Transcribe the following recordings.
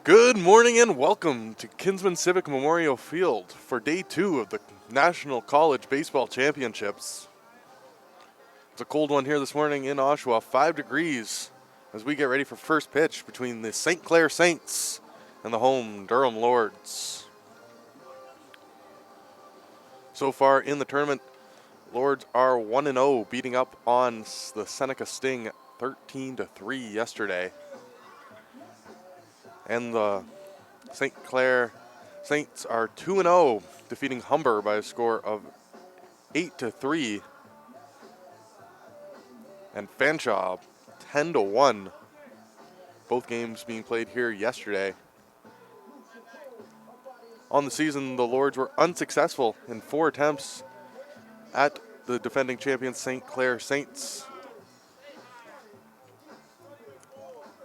Good morning and welcome to Kinsman Civic Memorial Field for day 2 of the National College Baseball Championships. It's a cold one here this morning in Oshawa, 5 degrees, as we get ready for first pitch between the St. Clair Saints and the home Durham Lords. So far in the tournament, Lords are 1-0, beating up on the Seneca Sting 13-3 yesterday. And the St. Clair Saints are 2-0, defeating Humber by a score of 8-3. And Fanshawe 10-1. Both games being played here yesterday. On the season, the Lords were unsuccessful in 4 attempts at the defending champion St. Clair Saints.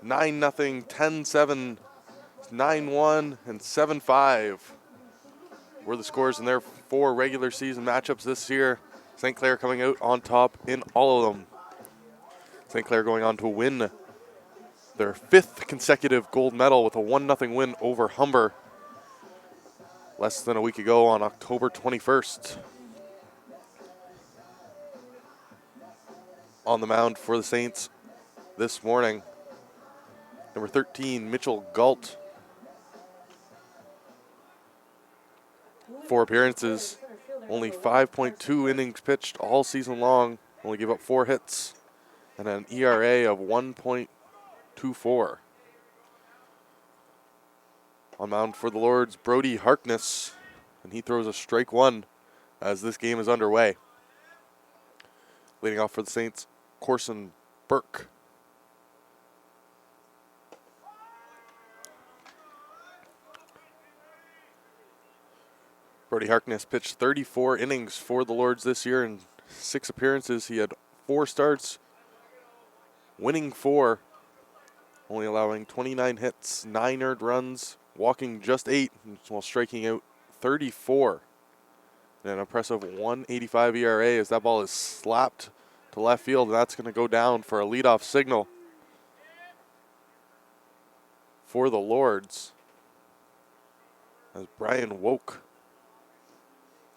9-0, 10-7, 9-1, and 7-5 were the scores in their 4 regular season matchups this year. St. Clair coming out on top in all of them. St. Clair going on to win their 5th consecutive gold medal with a 1-0 win over Humber less than a week ago on October 21st. On the mound for the Saints this morning, number 13, Mitchell Galt. 4 appearances, only 5.2 innings pitched all season long, only gave up 4 hits, and an ERA of 1.24. On mound for the Lords, Brody Harkness, and he throws a strike 1 as this game is underway. Leading off for the Saints, Corson Burke. Brody Harkness pitched 34 innings for the Lords this year in 6 appearances. He had 4 starts, winning 4, only allowing 29 hits, 9 earned runs, walking just 8, while striking out 34. And an impressive 1.85 ERA as that ball is slapped to left field, and that's going to go down for a leadoff signal for the Lords as Brian Woke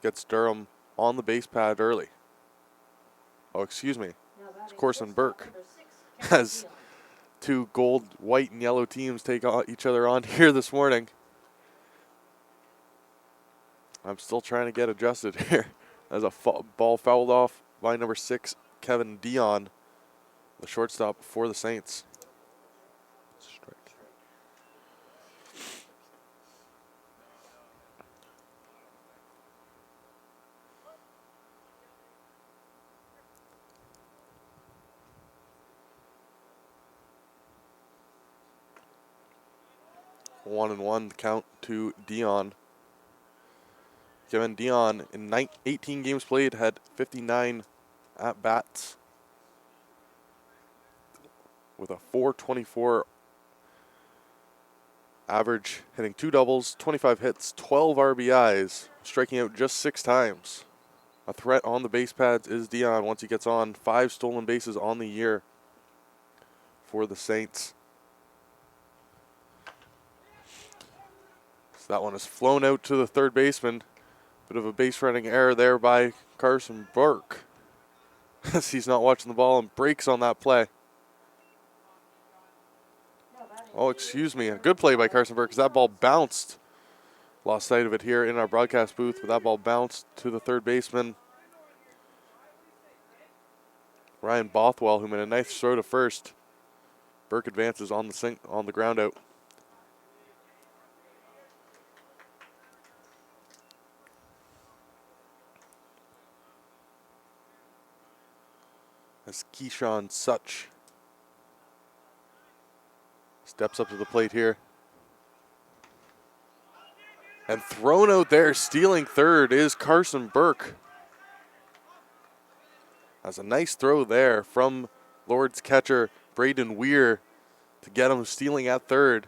gets Durham on the base pad early. Oh, excuse me. It's Corson Burke as 2 gold, white, and yellow teams take each other on here this morning. I'm still trying to get adjusted here as a ball fouled off by number 6, Kevin Dion, the shortstop for the Saints. Strike. One and one count to Dion. Kevin Dion in 18 games played had 59 at-bats with a .424 average, hitting 2 doubles, 25 hits, 12 RBIs, striking out just 6 times. A threat on the base pads is Dion once he gets on. 5 stolen bases on the year for the Saints. So that one is flown out to the third baseman. Bit of a base running error there by Carson Burke as he's not watching the ball and breaks on that play. Oh, excuse me. A good play by Carson Burke as that ball bounced. Lost sight of it here in our broadcast booth, but that ball bounced to the third baseman, Ryan Bothwell, who made a nice throw to first. Burke advances on the ground out. As Keyshawn Such steps up to the plate here. And thrown out there, stealing third, is Carson Burke. That's a nice throw there from Lord's catcher, Braden Weir, to get him stealing at third.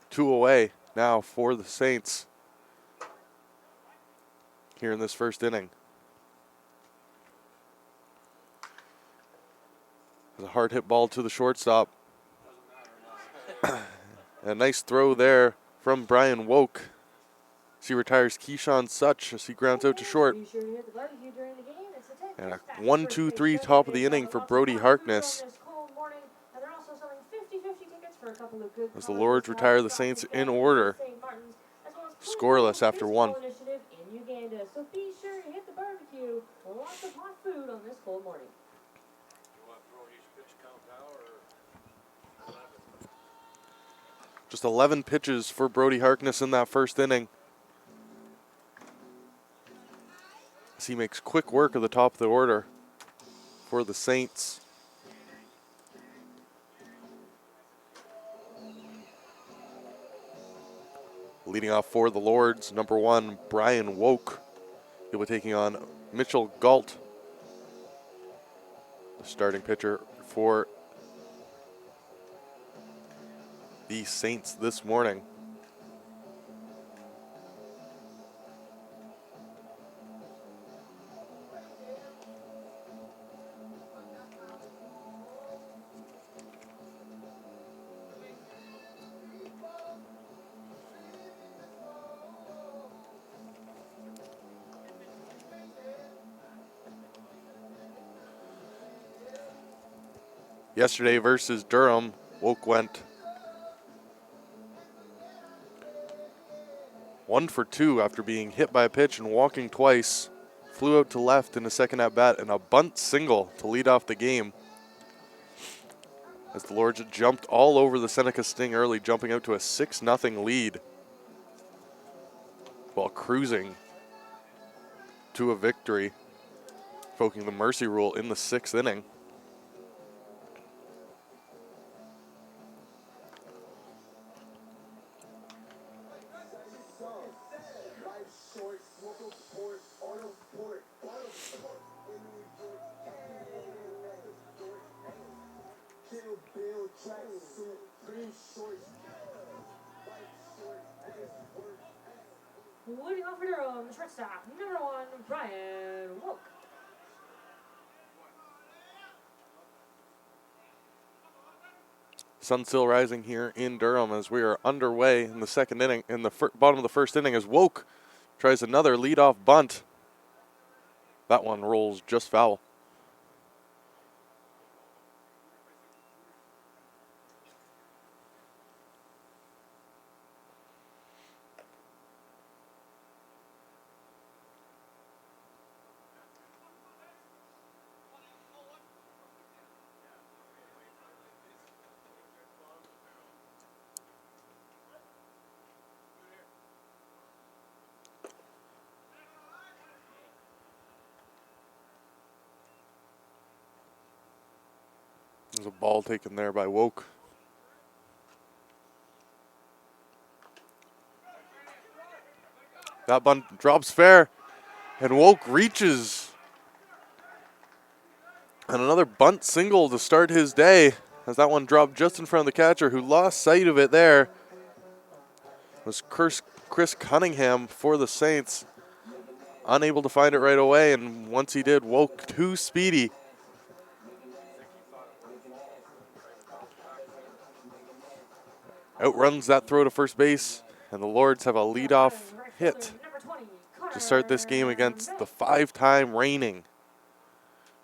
2 away now for the Saints here in this first inning. A hard hit ball to the shortstop. A nice throw there from Brian Woke. He retires Keyshawn Such as he grounds out to short. And a 1-2-3 top of the inning for Brody Harkness. As the Lords retire the Saints in order. Scoreless after one. So be sure to hit the barbecue. Lots of hot food on this cold morning. Just 11 pitches for Brody Harkness in that first inning. As he makes quick work of the top of the order for the Saints. Leading off for the Lords, number 1, Brian Woke. He'll be taking on Mitchell Galt, the starting pitcher for the Saints this morning. Yesterday versus Durham, Woke went 1 for 2 after being hit by a pitch and walking twice. Flew out to left in the second at bat and a bunt single to lead off the game. As the Lords jumped all over the Seneca Sting early, jumping out to a 6-0 lead while cruising to a victory, invoking the mercy rule in the 6th inning. Leading off for Durham, shortstop, number 1, Brian Woke. Sun still rising here in Durham as we are underway in the second inning. In the bottom of the first inning as Woke tries another leadoff bunt. That one rolls just foul. There's a ball taken there by Woke. That bunt drops fair, and Woke reaches. And another bunt single to start his day, as that one dropped just in front of the catcher, who lost sight of it there. It was Chris Cunningham for the Saints. Unable to find it right away, and once he did, Woke too speedy. Outruns that throw to first base, and the Lords have a leadoff hit to start this game against the 5-time reigning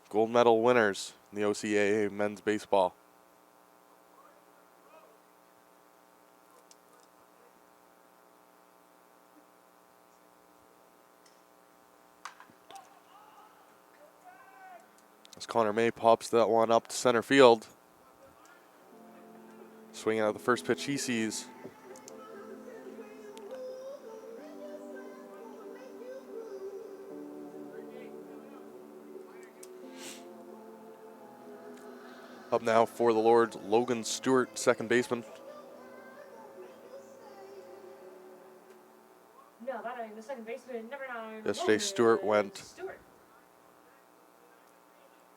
gold medal winners in the OCAA men's baseball. As Connor May pops that one up to center field. Swinging out the first pitch he sees. Up now for the Lords, Logan Stewart, second baseman. No, batting the second baseman, number 9. Yesterday, Stewart went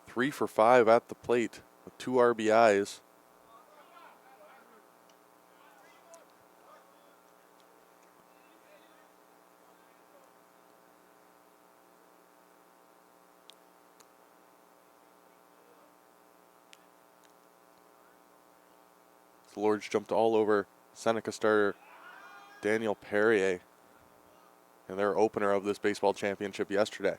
3 for 5 at the plate with 2 RBIs. The Lords jumped all over Seneca starter Daniel Perrier in their opener of this baseball championship yesterday.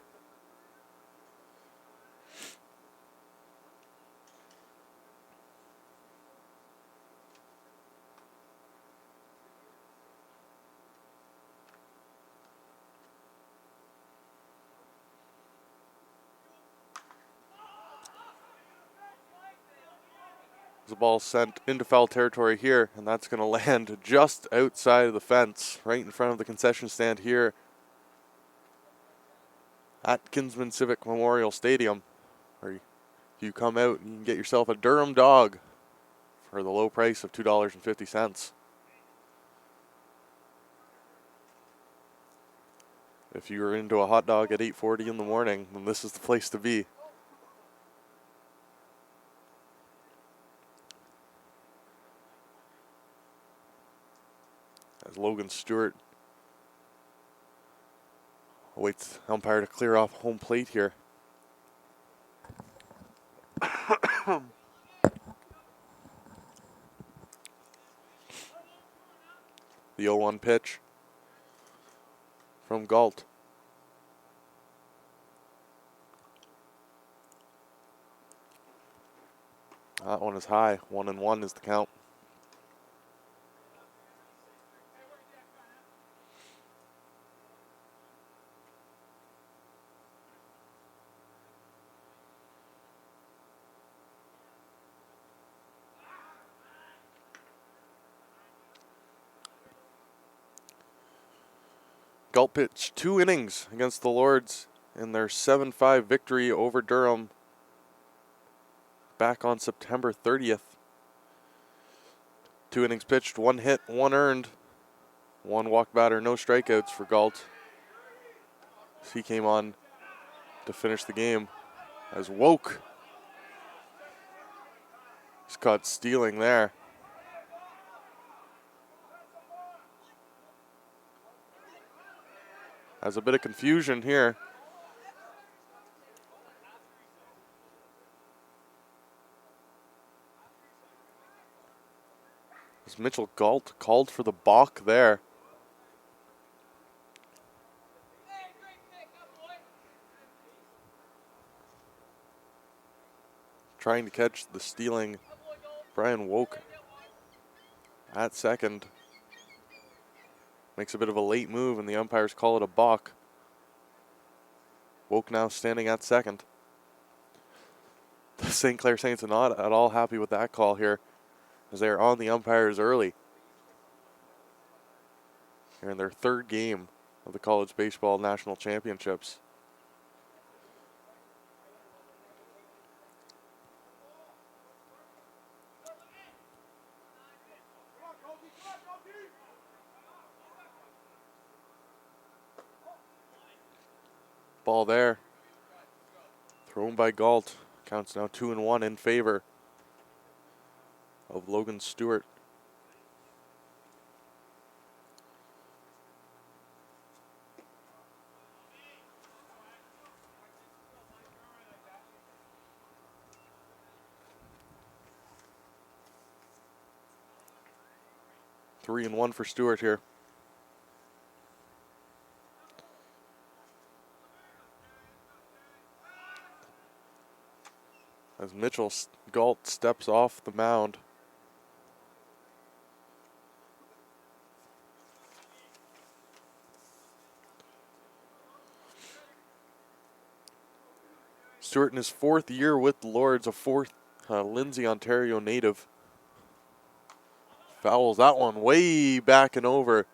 The ball sent into foul territory here, and that's going to land just outside of the fence, right in front of the concession stand here at Kinsman Civic Memorial Stadium, where you come out and you can get yourself a Durham dog for the low price of $2.50. If you're into a hot dog at 8:40 in the morning, then this is the place to be. As Logan Stewart awaits umpire to clear off home plate here. The 0-1 pitch from Galt. That one is high. 1-1 is the count. Galt pitched 2 innings against the Lords in their 7-5 victory over Durham back on September 30th. 2 innings pitched, 1 hit, 1 earned, 1 walk batter, no strikeouts for Galt. He came on to finish the game as Woke is caught stealing there. Has a bit of confusion here. As Mitchell Galt called for the balk there. Trying to catch the stealing Brian Woke at second. Makes a bit of a late move and the umpires call it a balk. Woke now standing at second. The St. Clair Saints are not at all happy with that call here, as they are on the umpires early. They're in their 3rd game of the College Baseball National Championships. Ball there. Thrown by Galt. Counts now 2-1 in favor of Logan Stewart. Three and 1 for Stewart here. As Mitchell Galt steps off the mound. Stewart in his 4th year with the Lords, a Lindsay, Ontario native. Fouls that one way back and over,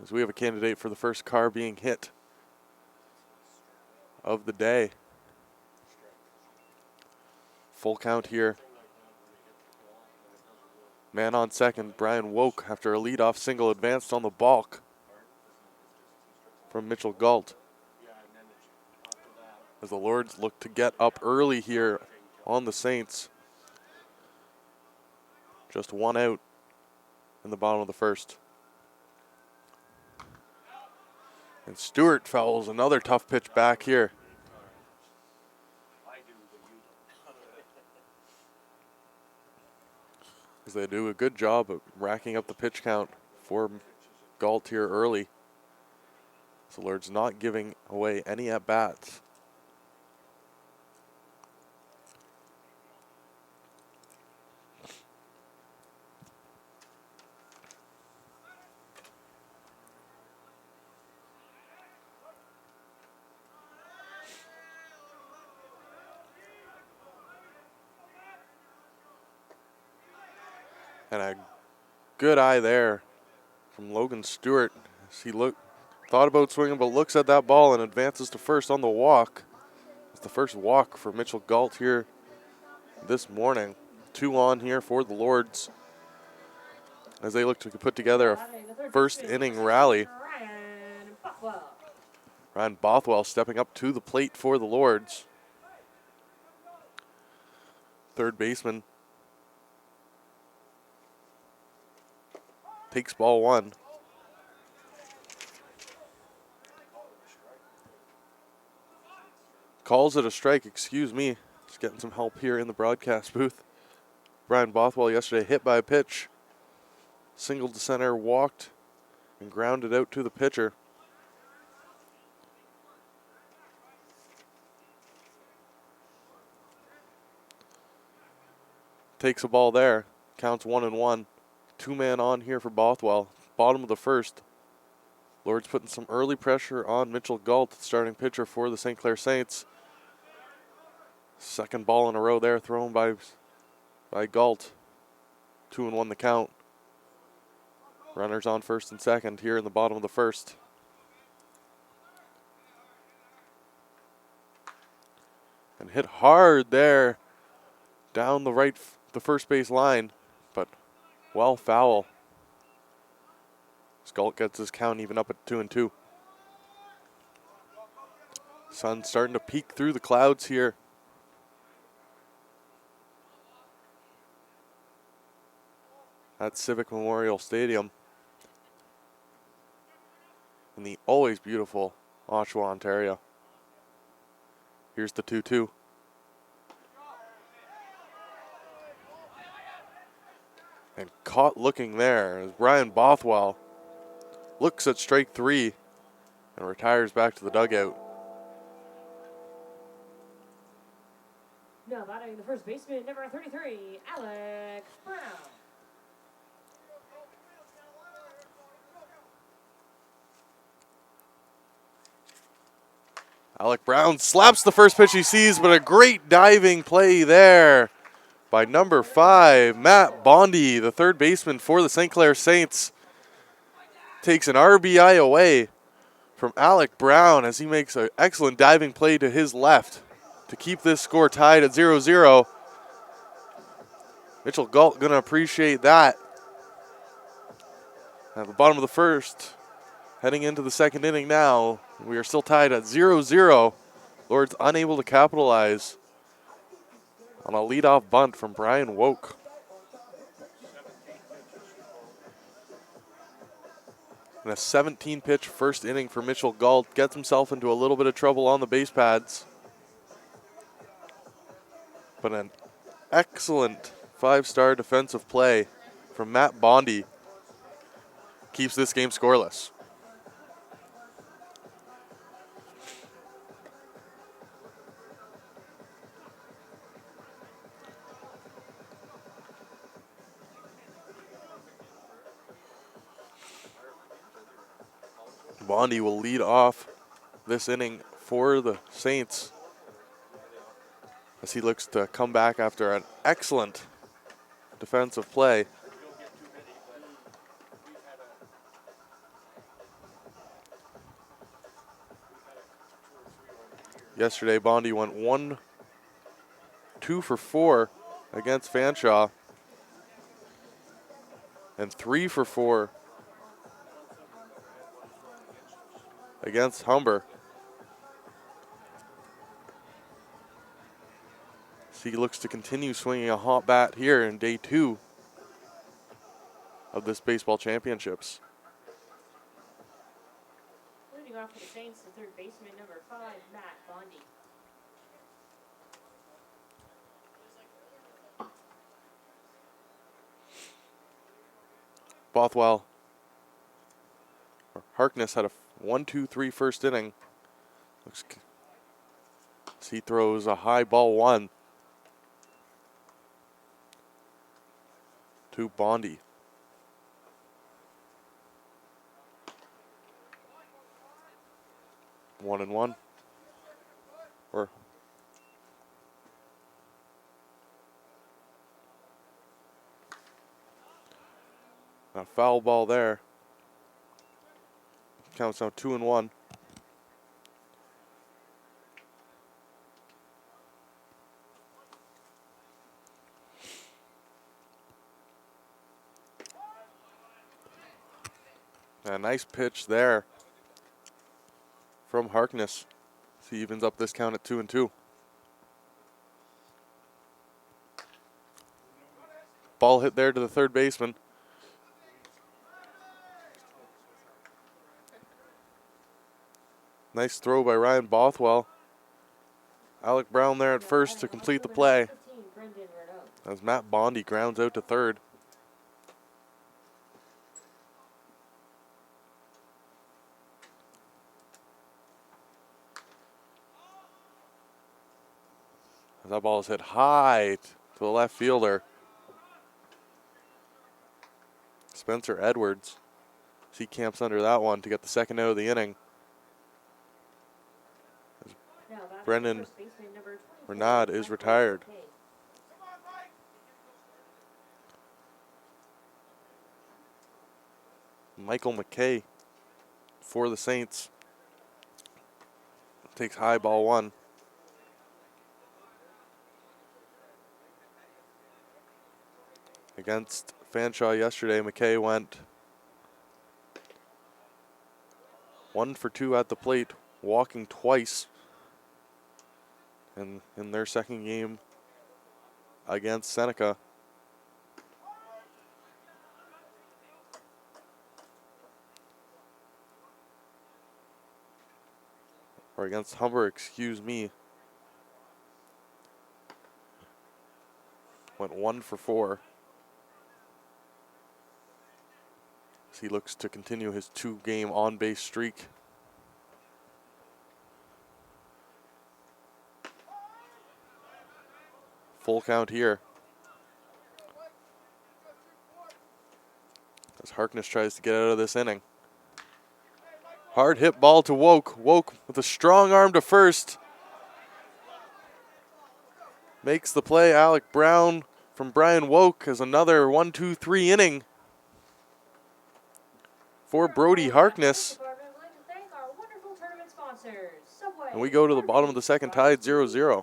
as we have a candidate for the first car being hit of the day. Full count here. Man on second, Brian Woke, after a leadoff single, advanced on the balk from Mitchell Galt. As the Lords look to get up early here on the Saints. Just 1 out in the bottom of the 1st. And Stewart fouls another tough pitch back here. as they do a good job of racking up the pitch count for Galt here early. So Lord's not giving away any at-bats. And a good eye there from Logan Stewart as he thought about swinging, but looks at that ball and advances to first on the walk. It's the first walk for Mitchell Galt here this morning. 2 on here for the Lords as they look to put together a first inning rally. Ryan Bothwell stepping up to the plate for the Lords. Third baseman takes ball 1. Calls it a strike, excuse me. Just getting some help here in the broadcast booth. Brian Bothwell yesterday hit by a pitch. Singled to center, walked, and grounded out to the pitcher. Takes a ball there. Counts 1-1. 2-man on here for Bothwell. Bottom of the first. Lord's putting some early pressure on Mitchell Galt, starting pitcher for the St. Clair Saints. Second ball in a row there thrown by Galt. 2-1 the count. Runners on first and second here in the bottom of the first. And hit hard there down the first base line, but well foul. Galt gets his count even up at 2-2. Sun's starting to peek through the clouds here. At Civic Memorial Stadium in the always beautiful Oshawa, Ontario. Here's the 2-2. And caught looking there as Brian Bothwell looks at strike 3 and retires back to the dugout. Now batting the first baseman, number 33, Alec Brown. Alec Brown slaps the first pitch he sees, but a great diving play there by number 5, Matt Bondi, the third baseman for the St. Clair Saints. Takes an RBI away from Alec Brown as he makes an excellent diving play to his left to keep this score tied at 0-0. Mitchell Galt going to appreciate that. At the bottom of the first, heading into the second inning now, we are still tied at 0-0. Lord's unable to capitalize on a leadoff bunt from Brian Woke. And a 17-pitch first inning for Mitchell Galt. Gets himself into a little bit of trouble on the base pads. But an excellent 5-star defensive play from Matt Bondi keeps this game scoreless. Bondi will lead off this inning for the Saints as he looks to come back after an excellent defensive play. Yesterday, Bondi went 2 for 4 against Fanshawe and 3 for 4 against Humber. So he looks to continue swinging a hot bat here in day 2 of this baseball championships. Leading off for the Saints, the third baseman, number 5, Matt Bondi. Bothwell. Harkness had a 1-2-3 first inning. He throws a high ball 1 to Bondi. One and one. Or a foul ball there. Counts now 2-1. A nice pitch there from Harkness. He evens up this count at 2-2. Ball hit there to the third baseman. Nice throw by Ryan Bothwell. Alec Brown there at first to complete the play, as Matt Bondi grounds out to third. That ball is hit high to the left fielder. Spencer Edwards. He camps under that one to get the second out of the inning. Brendan Renaud is retired. Michael McKay for the Saints takes high ball 1. Against Fanshawe yesterday, McKay went 1 for 2 at the plate, walking twice. And in their second game against Seneca. Or against Humber, excuse me. Went 1 for 4. As he looks to continue his 2-game on-base streak. Full count here. As Harkness tries to get out of this inning. Hard hit ball to Woke. Woke with a strong arm to first. Makes the play. Alec Brown from Brian Woke as another 1-2-3 inning for Brody Harkness. And we go to the bottom of the second, tied 0-0.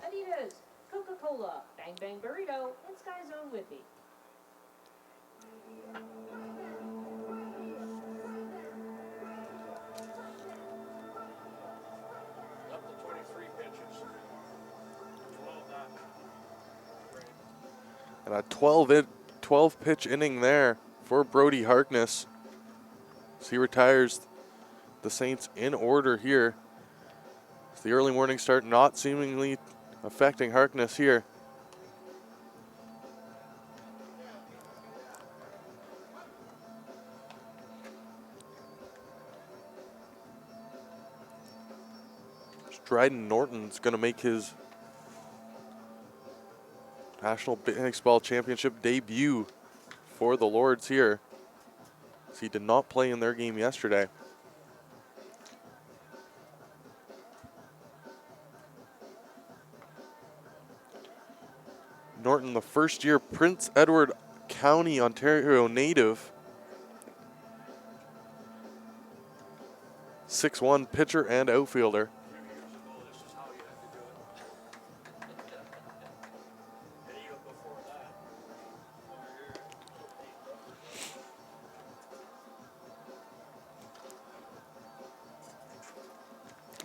Coca-Cola, Bang Bang Burrito, and Sky Zone Whippy. Up to 23 pitches. 12 And a 12 pitch inning there for Brody Harkness. So he retires the Saints in order here. It's the early morning start not seemingly affecting Harkness here. Dryden Norton's going to make his National Baseball Championship debut for the Lords here. So he did not play in their game yesterday. Norton, the first-year Prince Edward County, Ontario native. 6'1" pitcher and outfielder.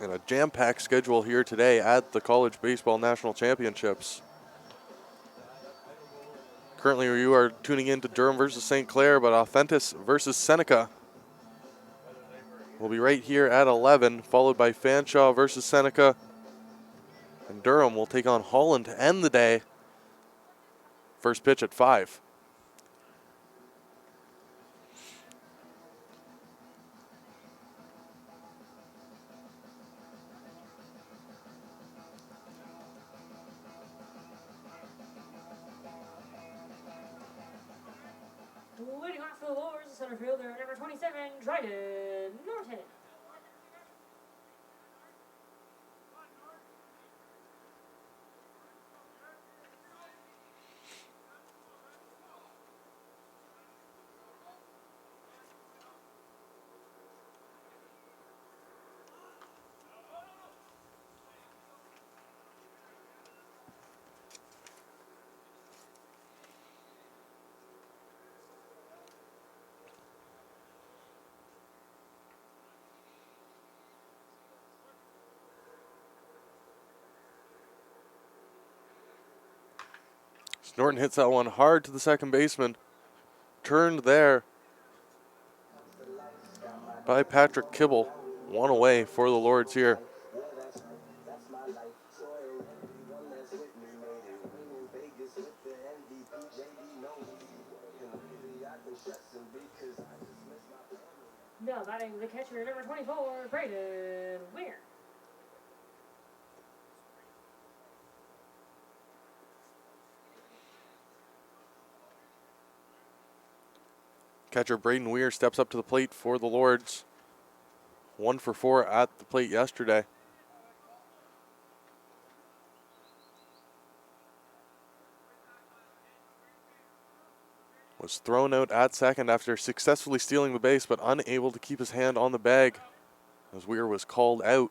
And a jam-packed schedule here today at the College Baseball National Championships. Currently, you are tuning in to Durham versus St. Clair, but Authentis versus Seneca will be right here at 11, followed by Fanshawe versus Seneca. And Durham will take on Holland to end the day. First pitch at 5. to center fielder, number 27, Dryden Norton. Norton hits that one hard to the second baseman. Turned there by Patrick Kibble. One away for the Lords here. Now batting the catcher, number 24, Braden Weir. Catcher Braden Weir steps up to the plate for the Lords. 1 for 4 at the plate yesterday. Was thrown out at second after successfully stealing the base, but unable to keep his hand on the bag as Weir was called out.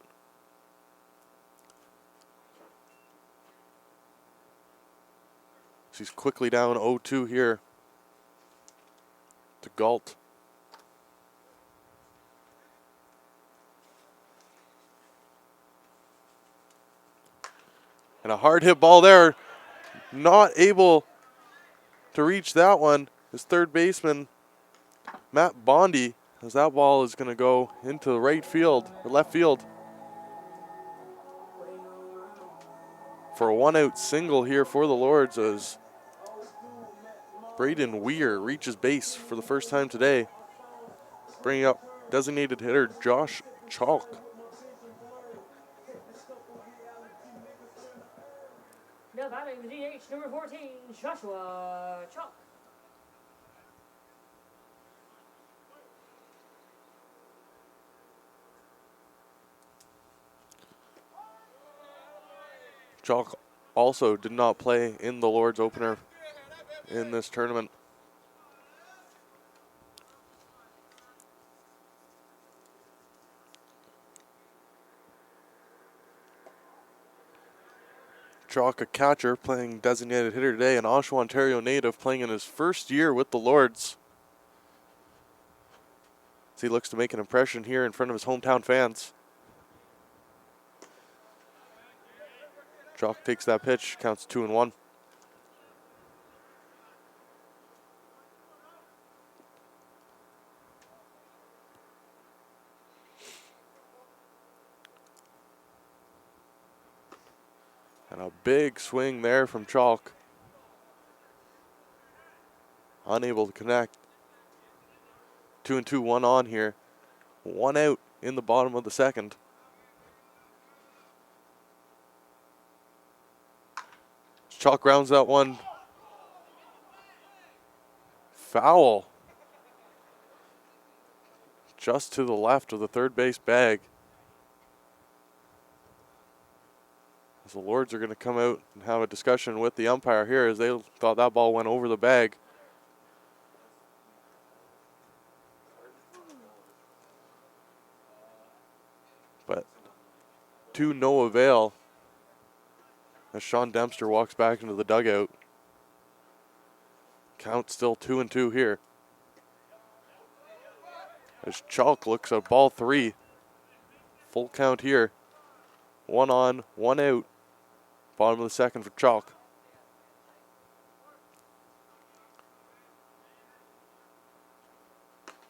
She's quickly down 0-2 here to Galt. And a hard hit ball there. Not able to reach that one. His third baseman, Matt Bondi, as that ball is going to go into the right field, or left field. For a 1-out single here for the Lords as Braden Weir reaches base for the first time today, bringing up designated hitter Josh Chalk. Now batting the DH, number 14, Joshua Chalk. Chalk also did not play in the Lords opener in this tournament. Chalk, a catcher, playing designated hitter today, an Oshawa, Ontario native, playing in his first year with the Lords. As he looks to make an impression here in front of his hometown fans. Chalk takes that pitch, counts 2-1. And a big swing there from Chalk. Unable to connect. 2-2, 1 on here. 1 out in the bottom of the second. Chalk grounds that one foul. Just to the left of the third base bag. As the Lords are going to come out and have a discussion with the umpire here as they thought that ball went over the bag. But to no avail as Sean Dempster walks back into the dugout. Count still 2-2 here. As Chalk looks at ball 3. Full count here. 1 on, 1 out. Bottom of the second for Chalk.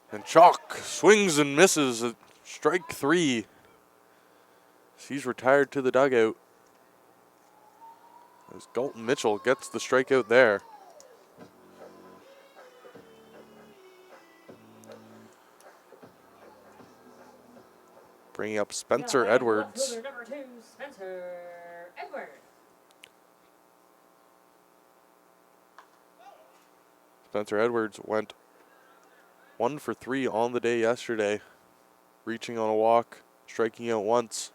And Chalk swings and misses at strike 3. He's retired to the dugout. As Galton Mitchell gets the strikeout there. Bringing up Spencer Edwards. Number 2, Spencer Edwards. Spencer Edwards went 1 for 3 on the day yesterday, reaching on a walk, striking out once,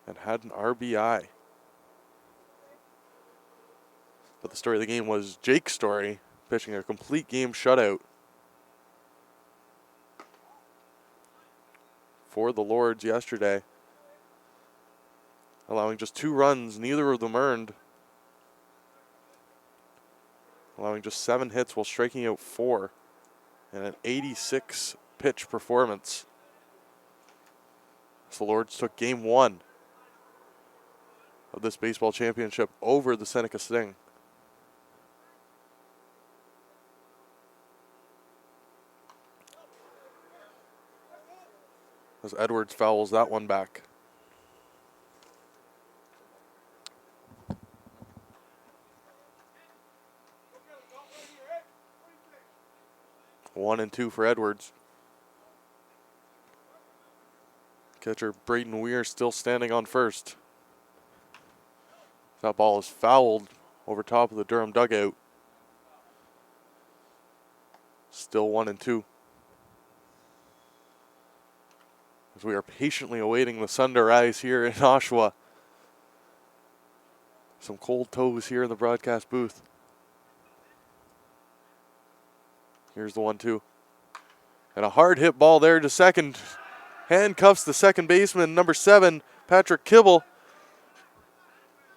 and had an RBI. But the story of the game was Jake Story pitching a complete game shutout for the Lords yesterday, allowing just 2 runs, neither of them earned, allowing just 7 hits while striking out 4, and an 86 pitch performance. So the Lords took game 1 of this baseball championship over the Seneca Sting. As Edwards fouls that one back. One and 2 for Edwards. Catcher Braden Weir still standing on first. That ball is fouled over top of the Durham dugout. Still 1 and 2. As we are patiently awaiting the sun to rise here in Oshawa. Some cold toes here in the broadcast booth. Here's the 1-2. And a hard hit ball there to second. Handcuffs the second baseman, number 7, Patrick Kibble.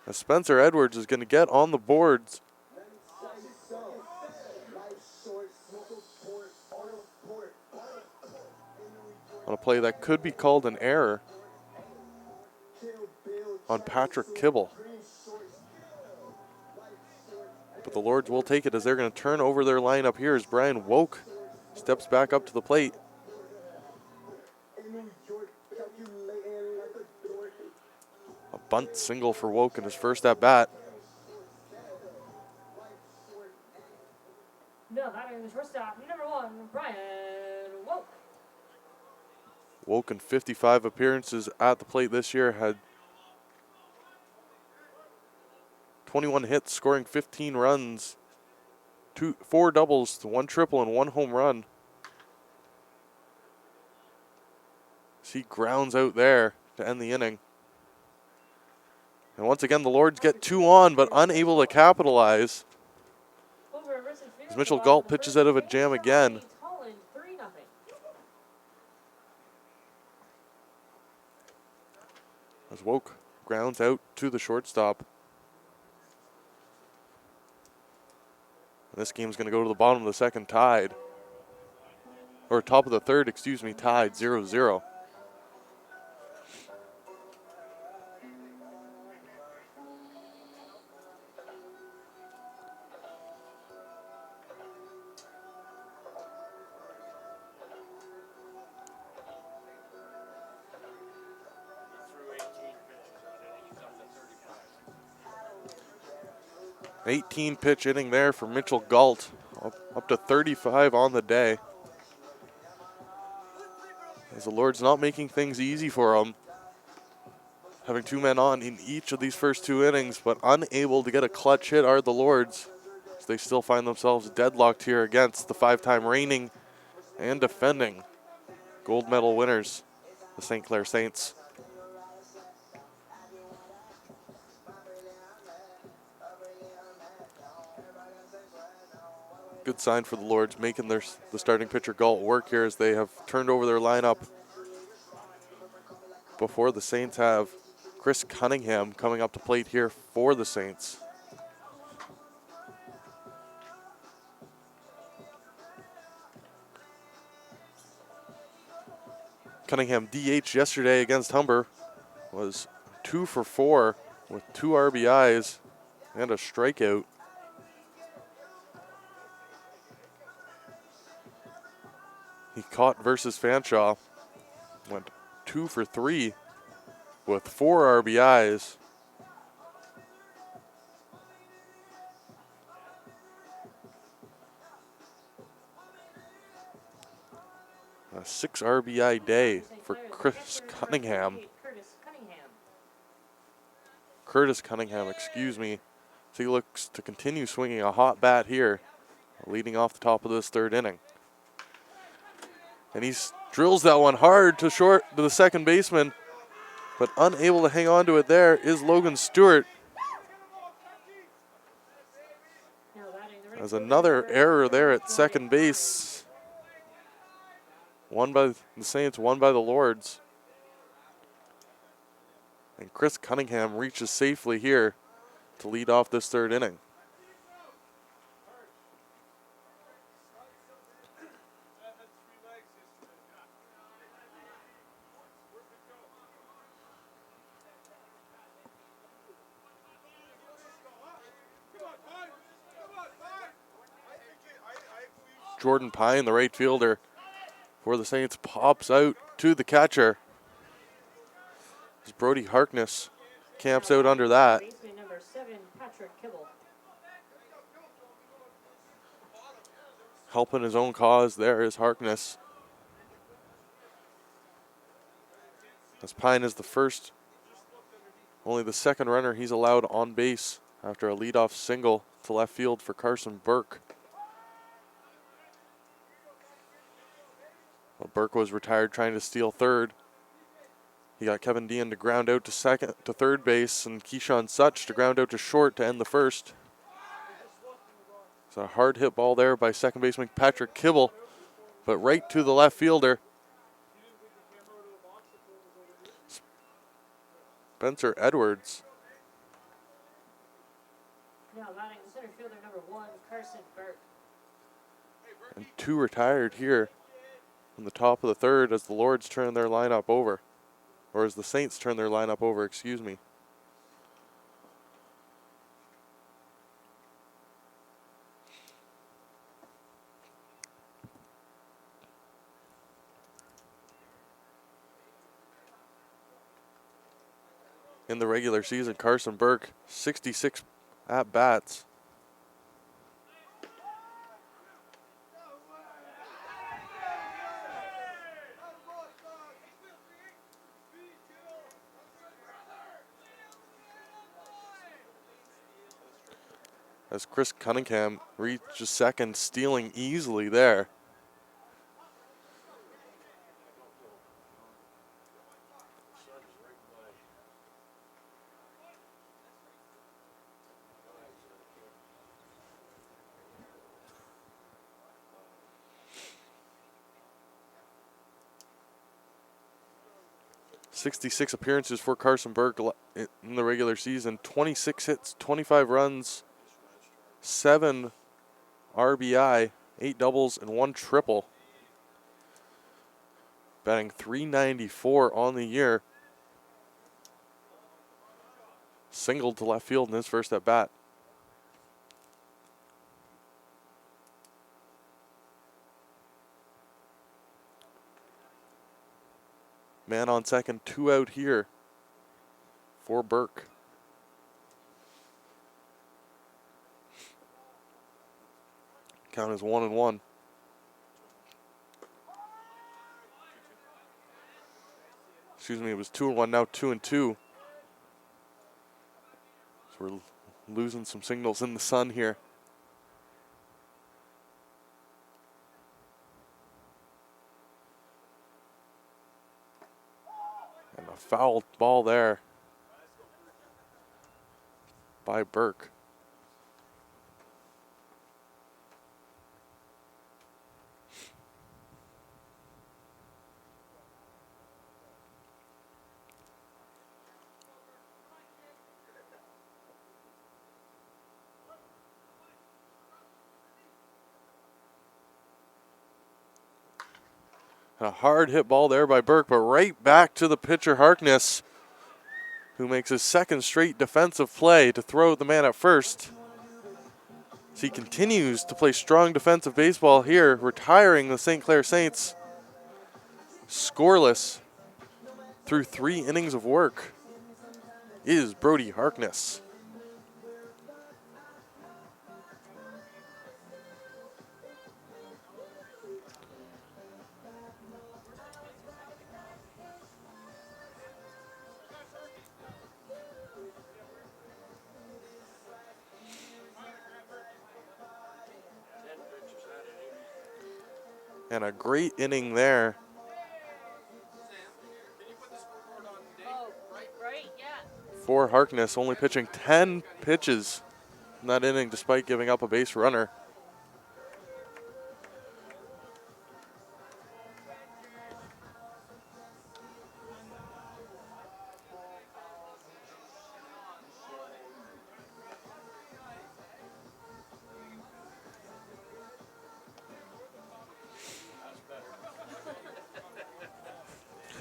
As Spencer Edwards is going to get on the boards. On a play that could be called an error on Patrick Kibble. But the Lords will take it as they're going to turn over their lineup here as Brian Woke steps back up to the plate. A bunt single for Woke in his first at bat. No, batting the shortstop, number 1, Brian Woke. Woke in 55 appearances at the plate this year had 21 hits, scoring 15 runs, 4 doubles, 1 triple, and 1 home run. As he grounds out there to end the inning. And once again, the Lords get 2 on, but unable to capitalize. As Mitchell Galt pitches out of a jam again. As Woke grounds out to the shortstop. And this game's going to go to the bottom of the second tied. Or top of the third, excuse me, tied 0-0. An 18 pitch inning there for Mitchell Galt, up to 35 on the day. As the Lords not making things easy for him. Having 2 men on in each of these first 2 innings, but unable to get a clutch hit are the Lords. As they still find themselves deadlocked here against the 5-time reigning and defending gold medal winners, the St. Clair Saints. Good sign for the Lords, making the starting pitcher Galt work here as they have turned over their lineup before the Saints have Chris Cunningham coming up to plate here for the Saints. Cunningham DH yesterday against Humber, was 2 for 4 with 2 RBIs and a strikeout. He caught versus Fanshawe, went 2 for 3 with 4 RBIs. A 6 RBI day for Chris Cunningham. Curtis Cunningham, excuse me. So he looks to continue swinging a hot bat here, leading off the top of this third inning. And he drills that one hard to short to the second baseman, but unable to hang on to it there is Logan Stewart. Now batting the right As fielder, another number error there at 25. second base. One by the Saints, one by the Lords. And Chris Cunningham reaches safely here to lead off this third inning. Jordan Pine, the right fielder for the Saints, pops out to the catcher. As Brody Harkness camps out under that. Baseman number 7, Patrick Kibble. Helping his own cause there is Harkness. As Pine is the first, only the second runner he's allowed on base after a leadoff single to left field for Carson Burke. Well, Burke was retired trying to steal third. He got Kevin Dean to ground out to third base and Keyshawn Such to ground out to short to end the first. It's a hard hit ball there by second baseman Patrick Kibble, but right to the left fielder. Spencer Edwards. Now batting the center fielder number 1, Carson Burke. And two retired here in the top of the third as the Lords turn their lineup over. Or as the Saints turn their lineup over, excuse me. In the regular season, Carson Burke, 66 at-bats. As Chris Cunningham reaches second, stealing easily there. .66 appearances for Carson Burke in the regular season. 26 hits, 25 runs, 7 RBI, 8 doubles, and 1 triple. Batting .394 on the year. Singled to left field in his first at bat. Man on second, 2 out here for Burke. Count is 1-1. Excuse me, it was 2-1, now 2-2. So we're losing some signals in the sun here. And a foul ball there by Burke. A hard hit ball there by Burke, but right back to the pitcher Harkness, who makes his second straight defensive play to throw the man at first. So he continues to play strong defensive baseball here, retiring the St. Clair Saints scoreless through 3 innings of work is Brody Harkness. And a great inning there for Harkness, only pitching 10 pitches in that inning despite giving up a base runner.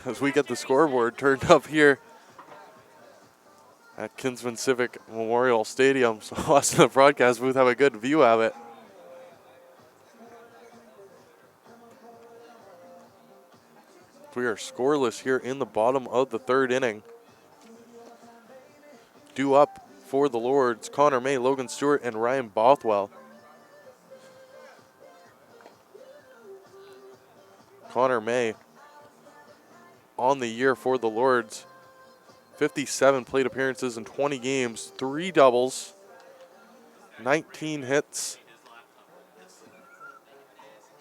As we get the scoreboard turned up here at Kinsman Civic Memorial Stadium, so us in the broadcast booth have a good view of it. We are scoreless here in the bottom of the third inning. Due up for the Lords, Connor May, Logan Stewart, and Ryan Bothwell. Connor May on the year for the Lords. 57 plate appearances in 20 games, 3 doubles, 19 hits,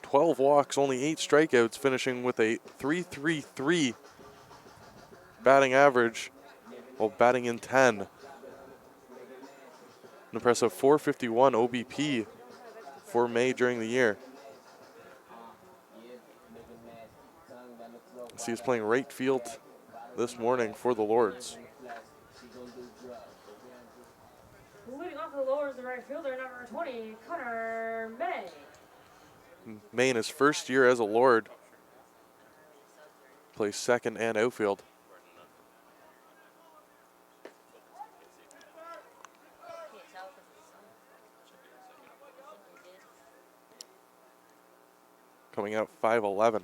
12 walks, only 8 strikeouts, finishing with a .333 batting average while batting in 10. An impressive .451 OBP for May during the year. He is playing right field this morning for the Lords. Leading off the Lords, the right fielder, number 20, Connor May. May in his first year as a Lord plays second and outfield. Coming out 5'11".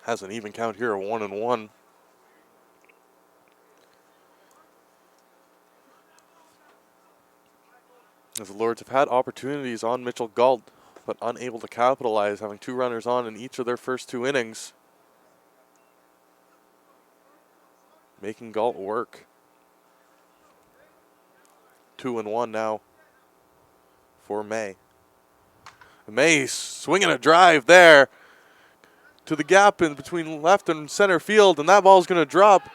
Has an even count here, 1-1. As the Lords have had opportunities on Mitchell Galt, but unable to capitalize, having 2 runners on in each of their first 2 innings. Making Galt work. 2-1 now for May. May swinging a drive there to the gap in between left and center field, and that ball's going to drop.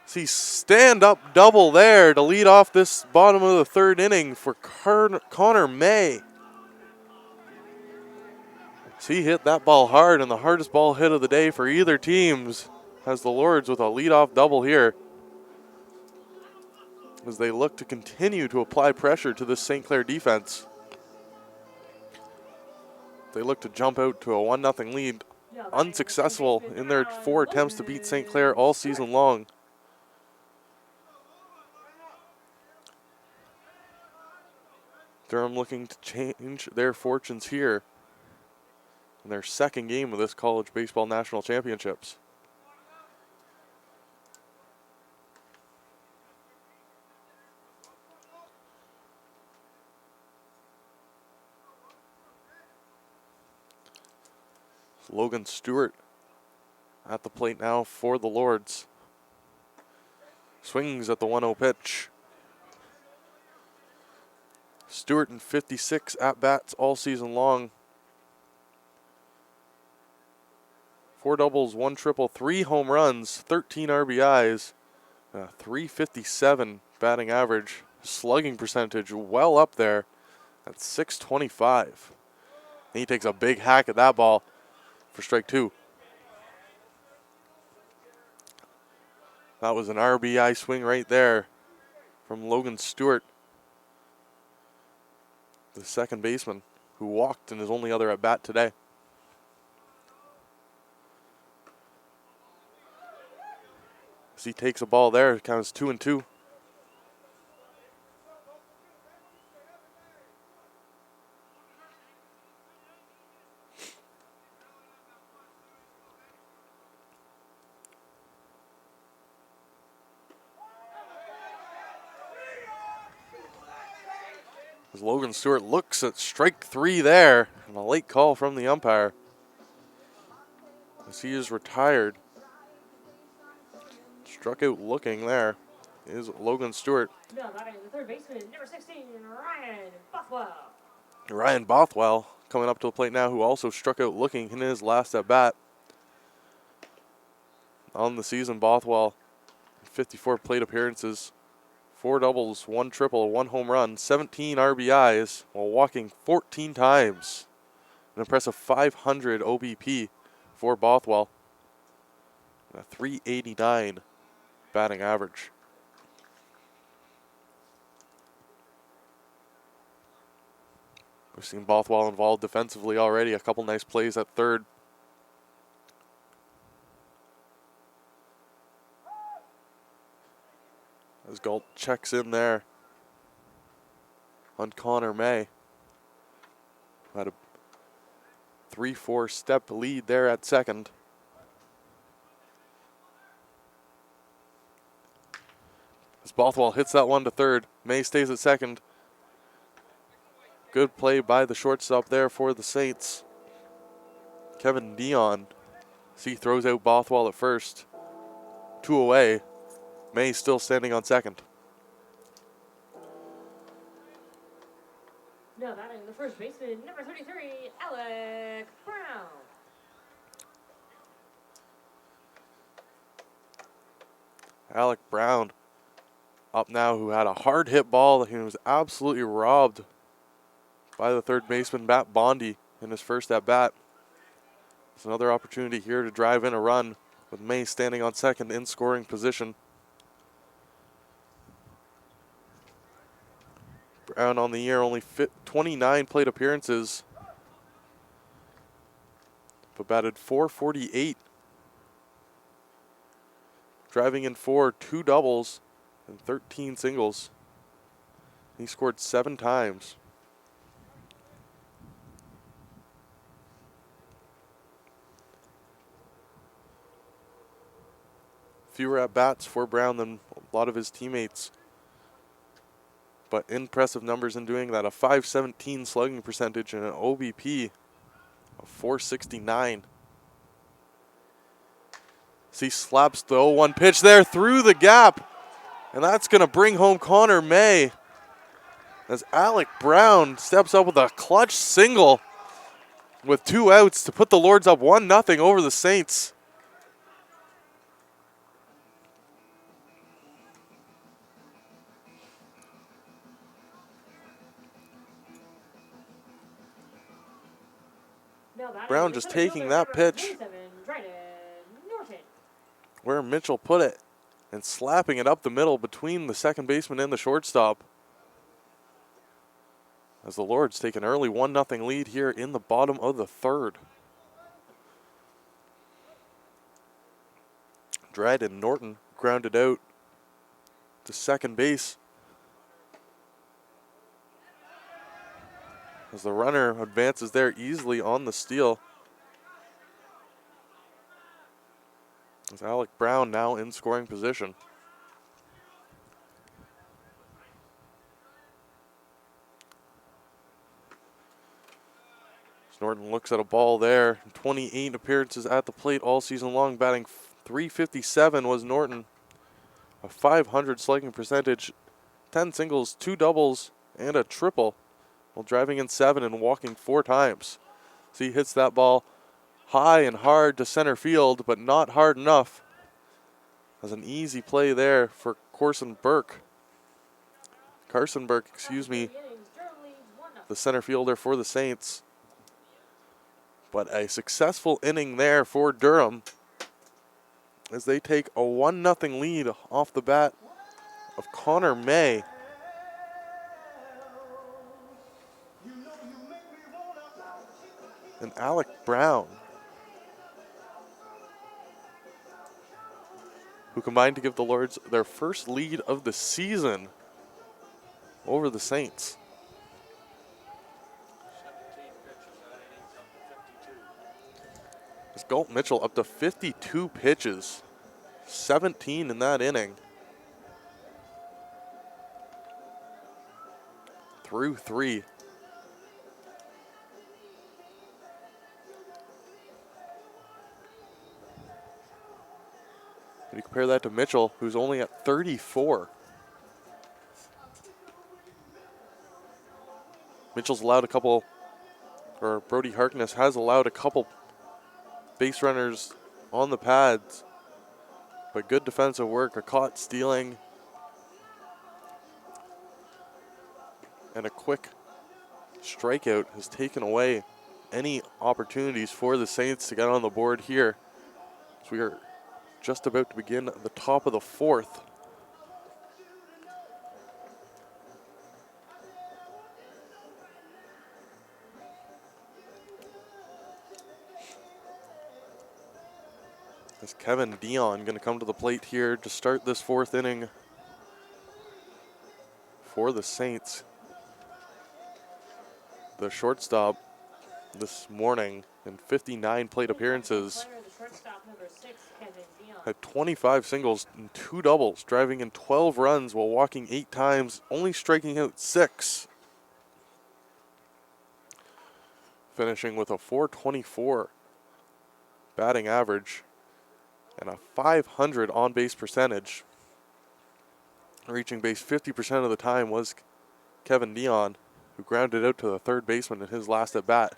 See, stand-up double there to lead off this bottom of the third inning for Connor May. So he hit that ball hard, and the hardest ball hit of the day for either teams has the Lords with a leadoff double here, as they look to continue to apply pressure to this St. Clair defense. They look to jump out to a 1-0 lead, unsuccessful in their 4 attempts to beat St. Clair all season long. Durham looking to change their fortunes here in their second game of this college baseball national championships. Logan Stewart at the plate now for the Lords. Swings at the 1-0 pitch. Stewart in 56 at-bats all season long. 4 doubles, 1 triple, 3 home runs, 13 RBIs, .357 batting average. Slugging percentage well up there at .625. And he takes a big hack at that ball for strike 2. That was an RBI swing right there from Logan Stewart, the second baseman, who walked in his only other at-bat today. As he takes a ball there, it counts 2-2. As Logan Stewart looks at strike 3 there, and a late call from the umpire, as he is retired. Struck out looking there. is Logan Stewart. Now batting the third baseman, number 16, Ryan Bothwell. Ryan Bothwell coming up to the plate now, who also struck out looking in his last at bat. On the season, Bothwell, 54 plate appearances, 4 doubles, 1 triple, 1 home run, 17 RBIs, while walking 14 times. An impressive 500 OBP for Bothwell. A 389 batting average. We've seen Bothwell involved defensively already. A couple nice plays at third. As Galt checks in there on Connor May. Had a 3-4 step lead there at second. As Bothwell hits that one to third, May stays at second. Good play by the shortstop there for the Saints. Kevin Dion. He throws out Bothwell at first. 2 away. May still standing on second. Now batting the first baseman, number 33, Alec Brown. Alec Brown up now, who had a hard hit ball that he was absolutely robbed by the third baseman, Matt Bondi, in his first at bat. It's another opportunity here to drive in a run with May standing on second in scoring position. Brown on the year, only 29 plate appearances, but batted .448. Driving in 4, 2 doubles, and 13 singles. He scored 7 times. Fewer at-bats for Brown than a lot of his teammates, but impressive numbers in doing that. A .517 slugging percentage and an OBP of .469. He slaps the 0-1 pitch there through the gap, and that's going to bring home Connor May as Alec Brown steps up with a clutch single with 2 outs to put the Lords up 1-0 over the Saints. Brown just taking that pitch where Mitchell put it and slapping it up the middle between the second baseman and the shortstop. As the Lords take an early 1-0 lead here in the bottom of the third. Dryden Norton grounded out to second base as the runner advances there easily on the steal. As Alec Brown now in scoring position. As Norton looks at a ball there. 28 appearances at the plate all season long, batting .357 was Norton. A .500 slugging percentage, 10 singles, 2 doubles, and a triple, while driving in 7 and walking 4 times. So he hits that ball high and hard to center field, but not hard enough. As an easy play there for Carson Burke, the center fielder for the Saints. But a successful inning there for Durham as they take a 1-0 lead off the bat of Connor May. And Alec Brown, who combined to give the Lords their first lead of the season over the Saints. 17 pitches that inning, 52. As Galt Mitchell up to 52 pitches, 17 in that inning. Through 3. You compare that to Mitchell, who's only at 34. Mitchell's allowed a couple, or Brody Harkness has allowed a couple base runners on the pads, but good defensive work, a caught stealing, and a quick strikeout has taken away any opportunities for the Saints to get on the board here. So we are just about to begin the top of the fourth. As Kevin Dion going to come to the plate here to start this fourth inning for the Saints. The shortstop this morning in 59 plate appearances had 25 singles and 2 doubles, driving in 12 runs while walking 8 times, only striking out 6. Finishing with a .424 batting average and a .500 on-base percentage. Reaching base 50% of the time was Kevin Dion, who grounded out to the third baseman in his last at-bat.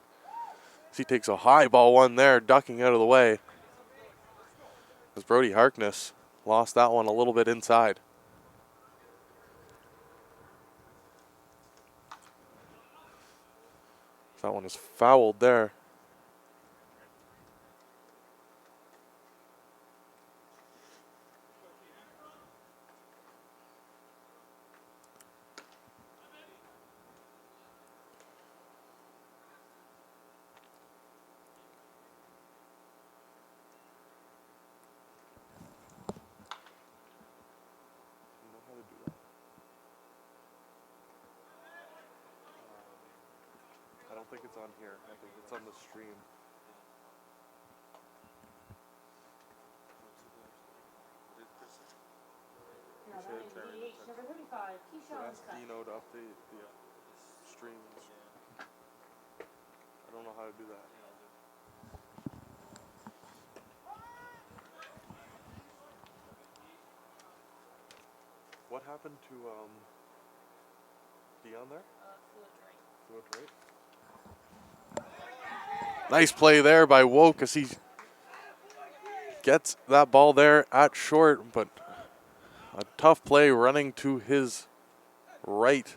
As he takes a high ball one there, ducking out of the way. As Brody Harkness lost that one a little bit inside. That one is fouled there. I don't think it's on here. I think it's on the stream. Now that is DH number 35, Keyshawn Ask Scott. Dino to update the streams. I don't know how to do that. What happened to Dion there? Fluid right. Nice play there by Woke as he gets that ball there at short, but a tough play running to his right.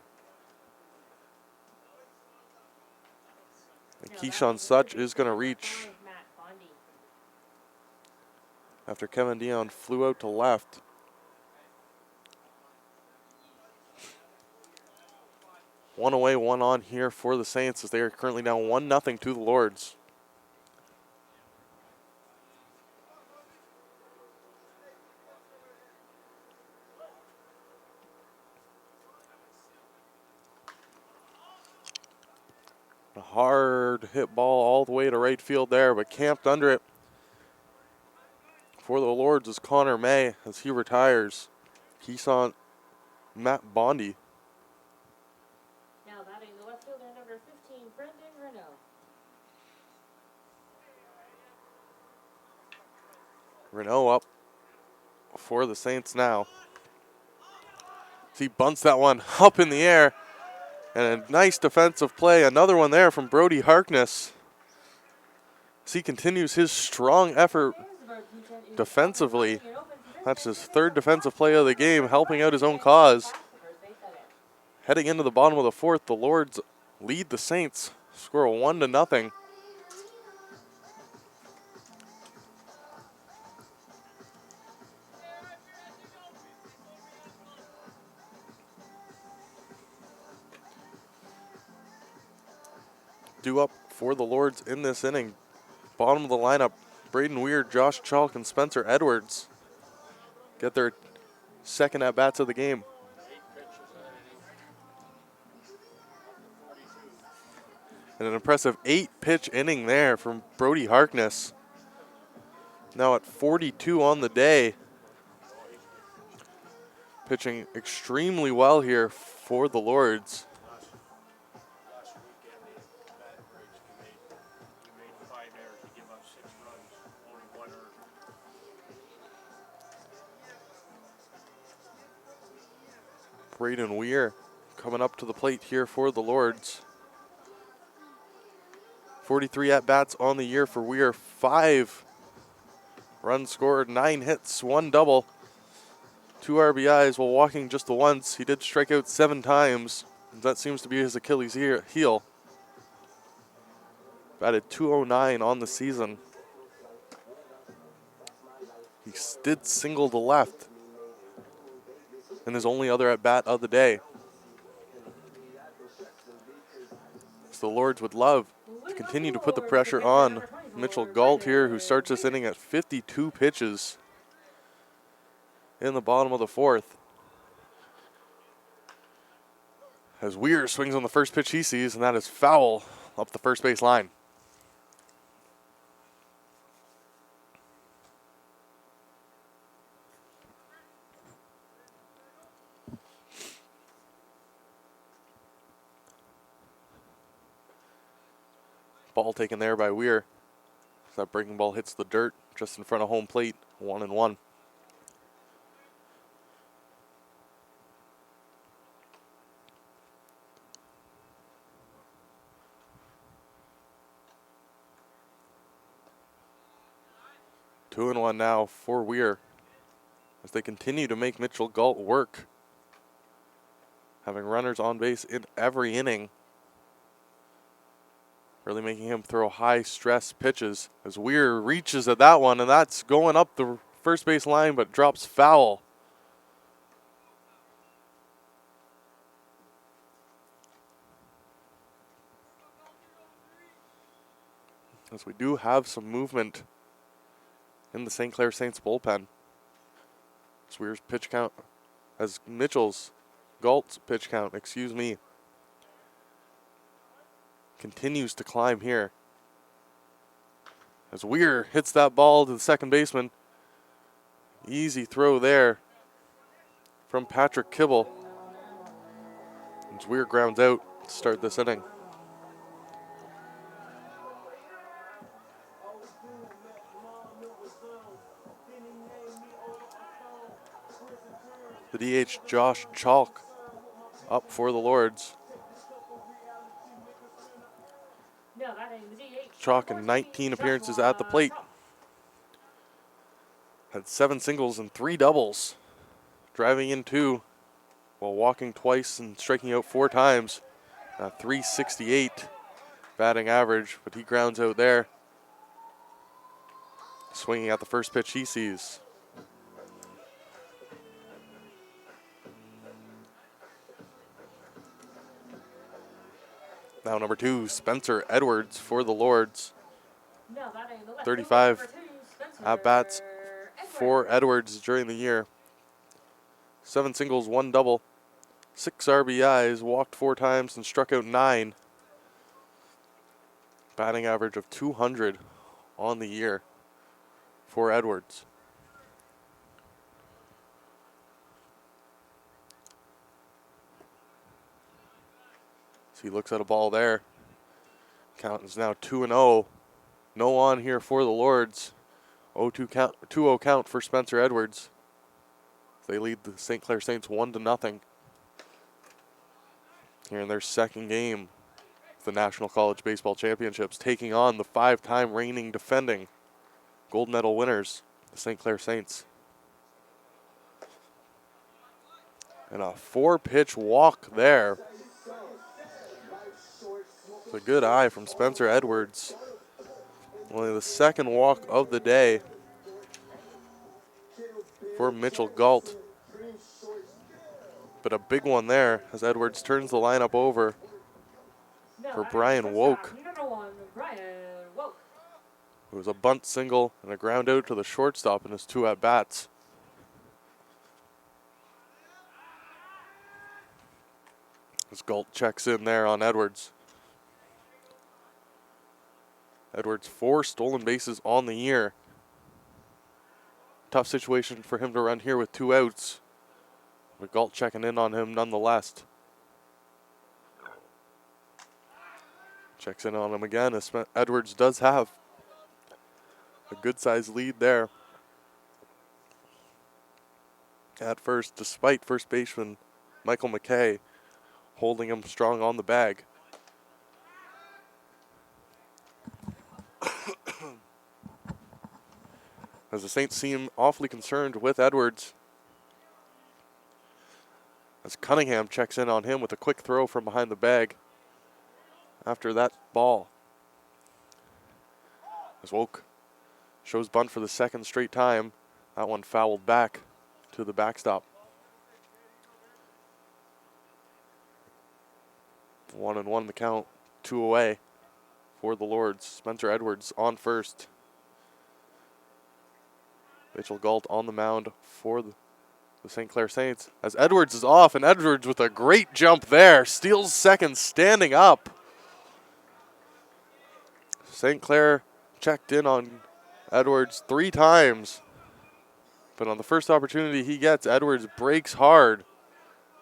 And Keyshawn Such is going to reach after Kevin Dion flew out to left. One away, one on here for the Saints as they are currently down 1-0 to the Lords. A hard hit ball all the way to right field there, but camped under it for the Lords is Connor May as he retires. Keyshawn Matt Bondi. Now batting the left fielder number 15, Brendan Renault. Renault up for the Saints now. He bunts that one up in the air. And a nice defensive play. Another one there from Brody Harkness. As he continues his strong effort defensively. That's his third defensive play of the game, helping out his own cause. Heading into the bottom of the fourth, the Lords lead the Saints. Score 1-0. Due up for the Lords in this inning. Bottom of the lineup, Braden Weir, Josh Chalk, and Spencer Edwards get their second at-bats of the game. 8 pitches that inning. And an impressive 8-pitch inning there from Brody Harkness. Now at 42 on the day. Pitching extremely well here for the Lords. Last weekend, the batting average, he made 5 errors. He gave up 6 runs, only 1 earned. Braden Weir coming up to the plate here for the Lords. 43 at-bats on the year for Weir. 5 runs scored, 9 hits, 1 double, 2 RBIs while walking just the once. He did strike out 7 times. That seems to be his Achilles heel. Batted .209 on the season. He did single to left in his only other at-bat of the day. So the Lords would love to continue to put the pressure on Mitchell Galt here, who starts this inning at 52 pitches in the bottom of the 4th. As Weir swings on the first pitch he sees, and that is foul up the first base line. Ball taken there by Weir. As that breaking ball hits the dirt just in front of home plate, 1-1. Two and one now for Weir as they continue to make Mitchell Galt work, having runners on base in every inning, really making him throw high stress pitches as Weir reaches at that one, and that's going up the first base line but drops foul. As we do have some movement in the St. Clair Saints bullpen. As Weir's pitch count, as Galt's pitch count, continues to climb here. As Weir hits that ball to the second baseman. Easy throw there from Patrick Kibble. As Weir grounds out to start this inning. The DH, Josh Chalk, up for the Lords. Chalk in 19 appearances at the plate. Had 7 singles and 3 doubles. Driving in 2 while walking twice and striking out 4 times. A .368 batting average, but he grounds out there. Swinging at the first pitch he sees. Now number 2, Spencer Edwards for the Lords. 35 at-bats for Edwards during the year. 7 singles, 1 double, 6 RBIs, walked 4 times and struck out 9. Batting average of .200 on the year for Edwards. So he looks at a ball there. Count is now 2-0. No on here for the Lords. 2-0 count for Spencer Edwards. They lead the St. Clair Saints 1-0 here in their second game of the National College Baseball Championships, taking on the 5-time reigning defending gold medal winners, the St. Clair Saints. And a 4-pitch walk there. It's a good eye from Spencer Edwards. Only the second walk of the day for Mitchell Galt. But a big one there as Edwards turns the lineup over for Brian Woke. It was a bunt single and a ground out to the shortstop in his 2 at-bats. As Galt checks in there on Edwards. Edwards 4 stolen bases on the year. Tough situation for him to run here with 2 outs. But Galt checking in on him nonetheless. Checks in on him again as Edwards does have a good sized lead there at first, despite first baseman Michael McKay holding him strong on the bag. as the Saints seem awfully concerned with Edwards. As Cunningham checks in on him with a quick throw from behind the bag after that ball. As Woke shows bunt for the second straight time. That one fouled back to the backstop. 1-1 the count, 2 away for the Lords. Spencer Edwards on first. Mitchell Galt on the mound for the St. Clair Saints. As Edwards is off, and Edwards with a great jump there. Steals second, standing up. St. Clair checked in on Edwards 3 times. But on the first opportunity he gets, Edwards breaks hard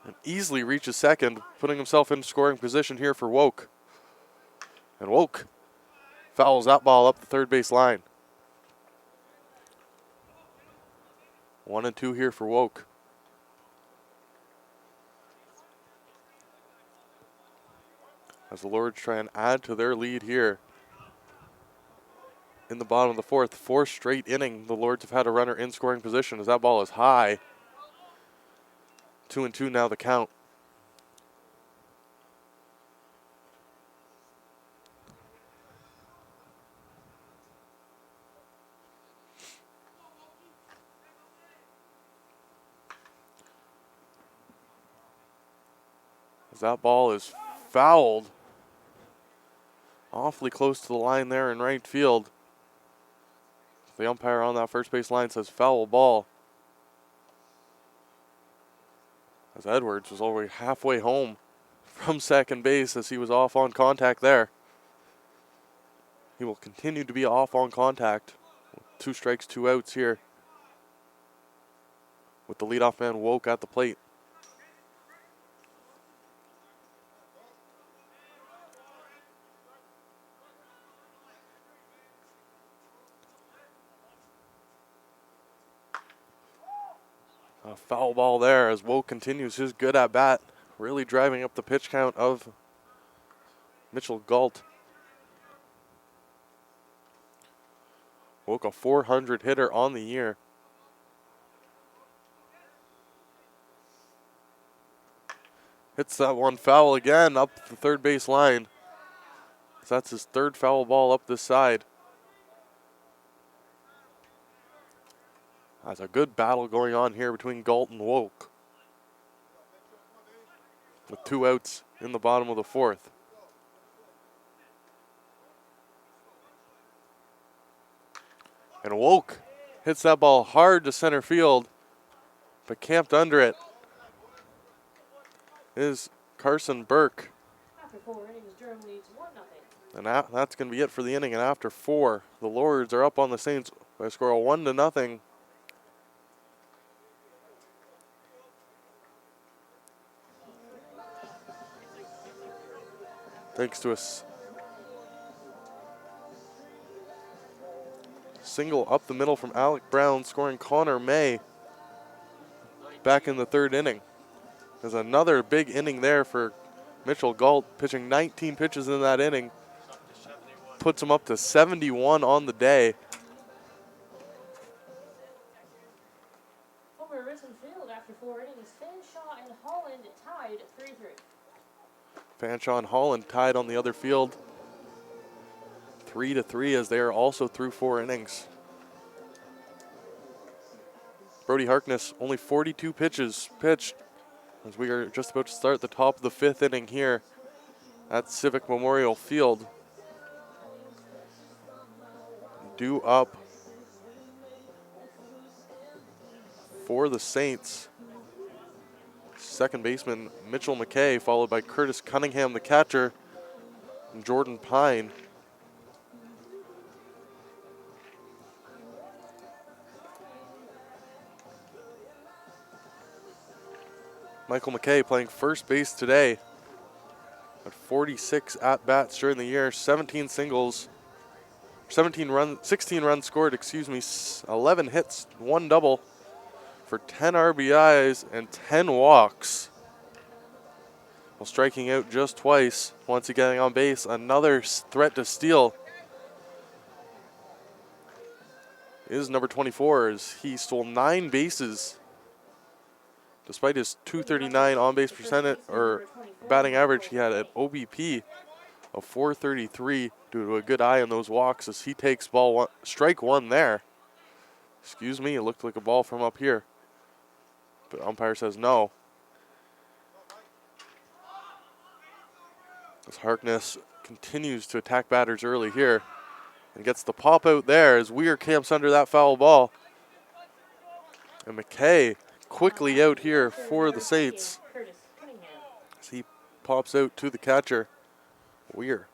and easily reaches second, putting himself in scoring position here for Woke. And Woke fouls that ball up the third base line. 1-2 here for Woke. As the Lords try and add to their lead here. In the bottom of the fourth, 4th straight inning, the Lords have had a runner in scoring position as that ball is high. 2-2 now the count. As that ball is fouled. Awfully close to the line there in right field. The umpire on that first base line says foul ball. As Edwards was already halfway home from second base as he was off on contact there. He will continue to be off on contact. 2 strikes, 2 outs here. With the leadoff man Woke at the plate. A foul ball there as Woke continues his good at bat, really driving up the pitch count of Mitchell Galt. Woke a 400 hitter on the year. Hits that one foul again up the third base line. So that's his 3rd foul ball up this side. There's a good battle going on here between Galt and Woke. With 2 outs in the bottom of the 4th. And Woke hits that ball hard to center field, but camped under it is Carson Burke. After 4 innings, Durham leads 1-0. And that's going to be it for the inning. And after 4, the Lords are up on the Saints by a score of 1-0. Thanks to a single up the middle from Alec Brown, scoring Connor May back in the 3rd inning. There's another big inning there for Mitchell Galt, pitching 19 pitches in that inning. Puts him up to 71 on the day. Over Richmond Field after 4 innings, Fanshaw and Holland tied 3-3. Fanshaw and Holland tied on the other field. 3-3 as they are also through 4 innings. Brody Harkness, only 42 pitches pitched as we are just about to start the top of the 5th inning here at Civic Memorial Field. Due up for the Saints. Second baseman Mitchell McKay, followed by Curtis Cunningham, the catcher, and Jordan Pine. Michael McKay playing first base today at 46 at-bats during the year, 16 runs scored, 11 hits, 1 double for 10 RBIs and 10 walks. While striking out just twice, once he getting on base, another threat to steal is number 24 as he stole 9 bases. Despite his 239 on-base percentage or batting average, he had an OBP of 433 due to a good eye on those walks as he takes strike one there. Excuse me, it looked like a ball from up here, but umpire says no. As Harkness continues to attack batters early here and gets the pop out there as Weir camps under that foul ball. And McKay quickly out here for the Saints as he pops out to the catcher, Weir.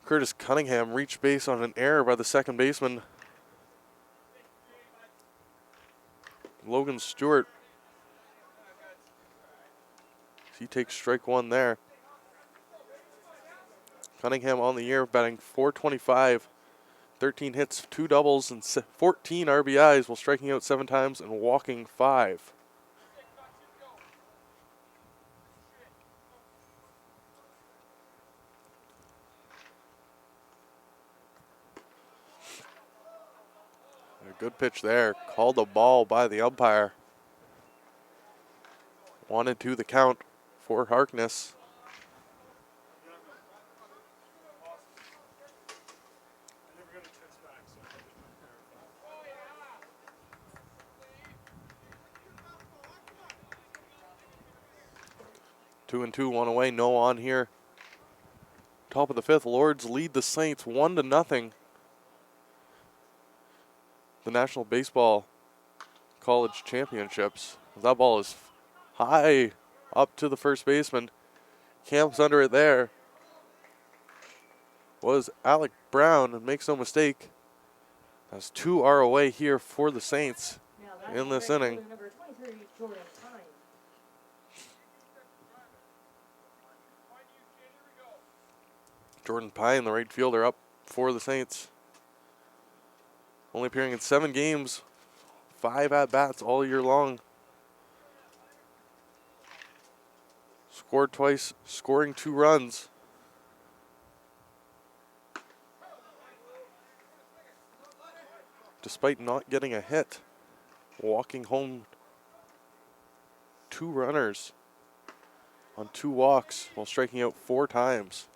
Curtis Cunningham reached base on an error by the second baseman, Logan Stewart. He takes strike one there. Cunningham on the year batting .425, 13 hits, 2 doubles, and 14 RBIs while striking out 7 times and walking 5. A good pitch there. Called a ball by the umpire. 1-2 the count for Harkness. Two and two, 1 away, no on here. Top of the 5th, Lords lead the Saints 1-0. The National Baseball College Championships. That ball is high up to the first baseman. Camps under it there. Was Alec Brown, and makes no mistake. That's 2 ROA here for the Saints in this inning. Jordan Pine, the right fielder, up for the Saints. Only appearing in 7 games, 5 at-bats all year long. Scored twice, scoring 2 runs. Despite not getting a hit, walking home 2 runners on 2 walks while striking out 4 times.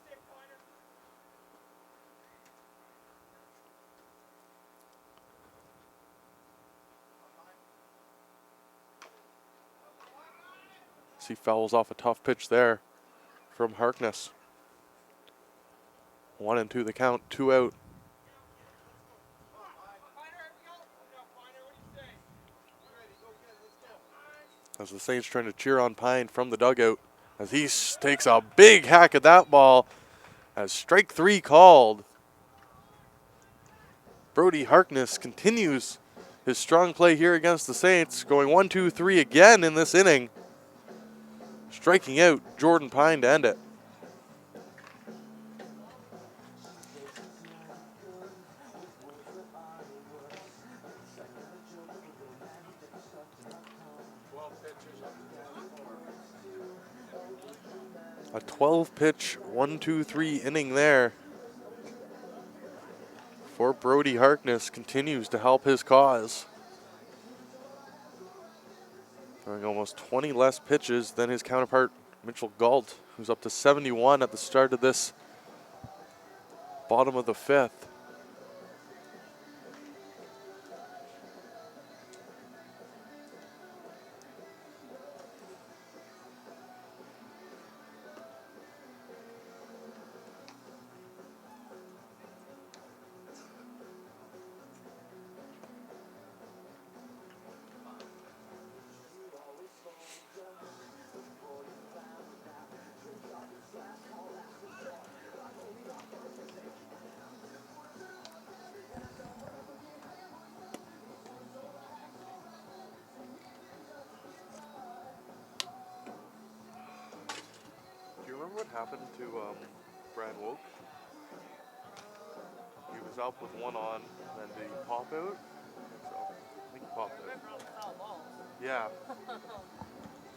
He fouls off a tough pitch there from Harkness. 1-2 the count, 2 out. As the Saints trying to cheer on Pine from the dugout as he takes a big hack at that ball as strike 3 called. Brody Harkness continues his strong play here against the Saints, going 1-2-3 again in this inning. Striking out Jordan Pine to end it. A 12-pitch, 1-2-3 inning there for Brody Harkness continues to help his cause. Throwing almost 20 less pitches than his counterpart, Mitchell Galt, who's up to 71 at the start of this bottom of the 5th. Remember what happened to Brad Woke? He was up with 1 on, and did he pop out? I think he popped out. Yeah.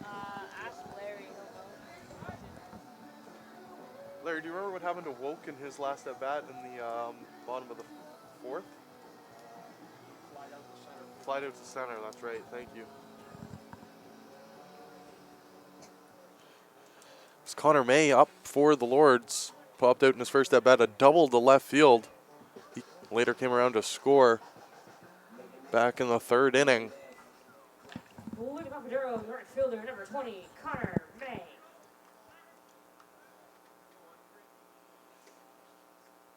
Ask Larry. Larry, do you remember what happened to Woke in his last at bat in the bottom of the fourth? Flied out to center. Flied out to center, that's right, thank you. It's Connor May up for the Lords. Popped out in his first at bat, a double to left field. He later came around to score back in the third inning. Looking up for Durham, right fielder, number 20, Connor May.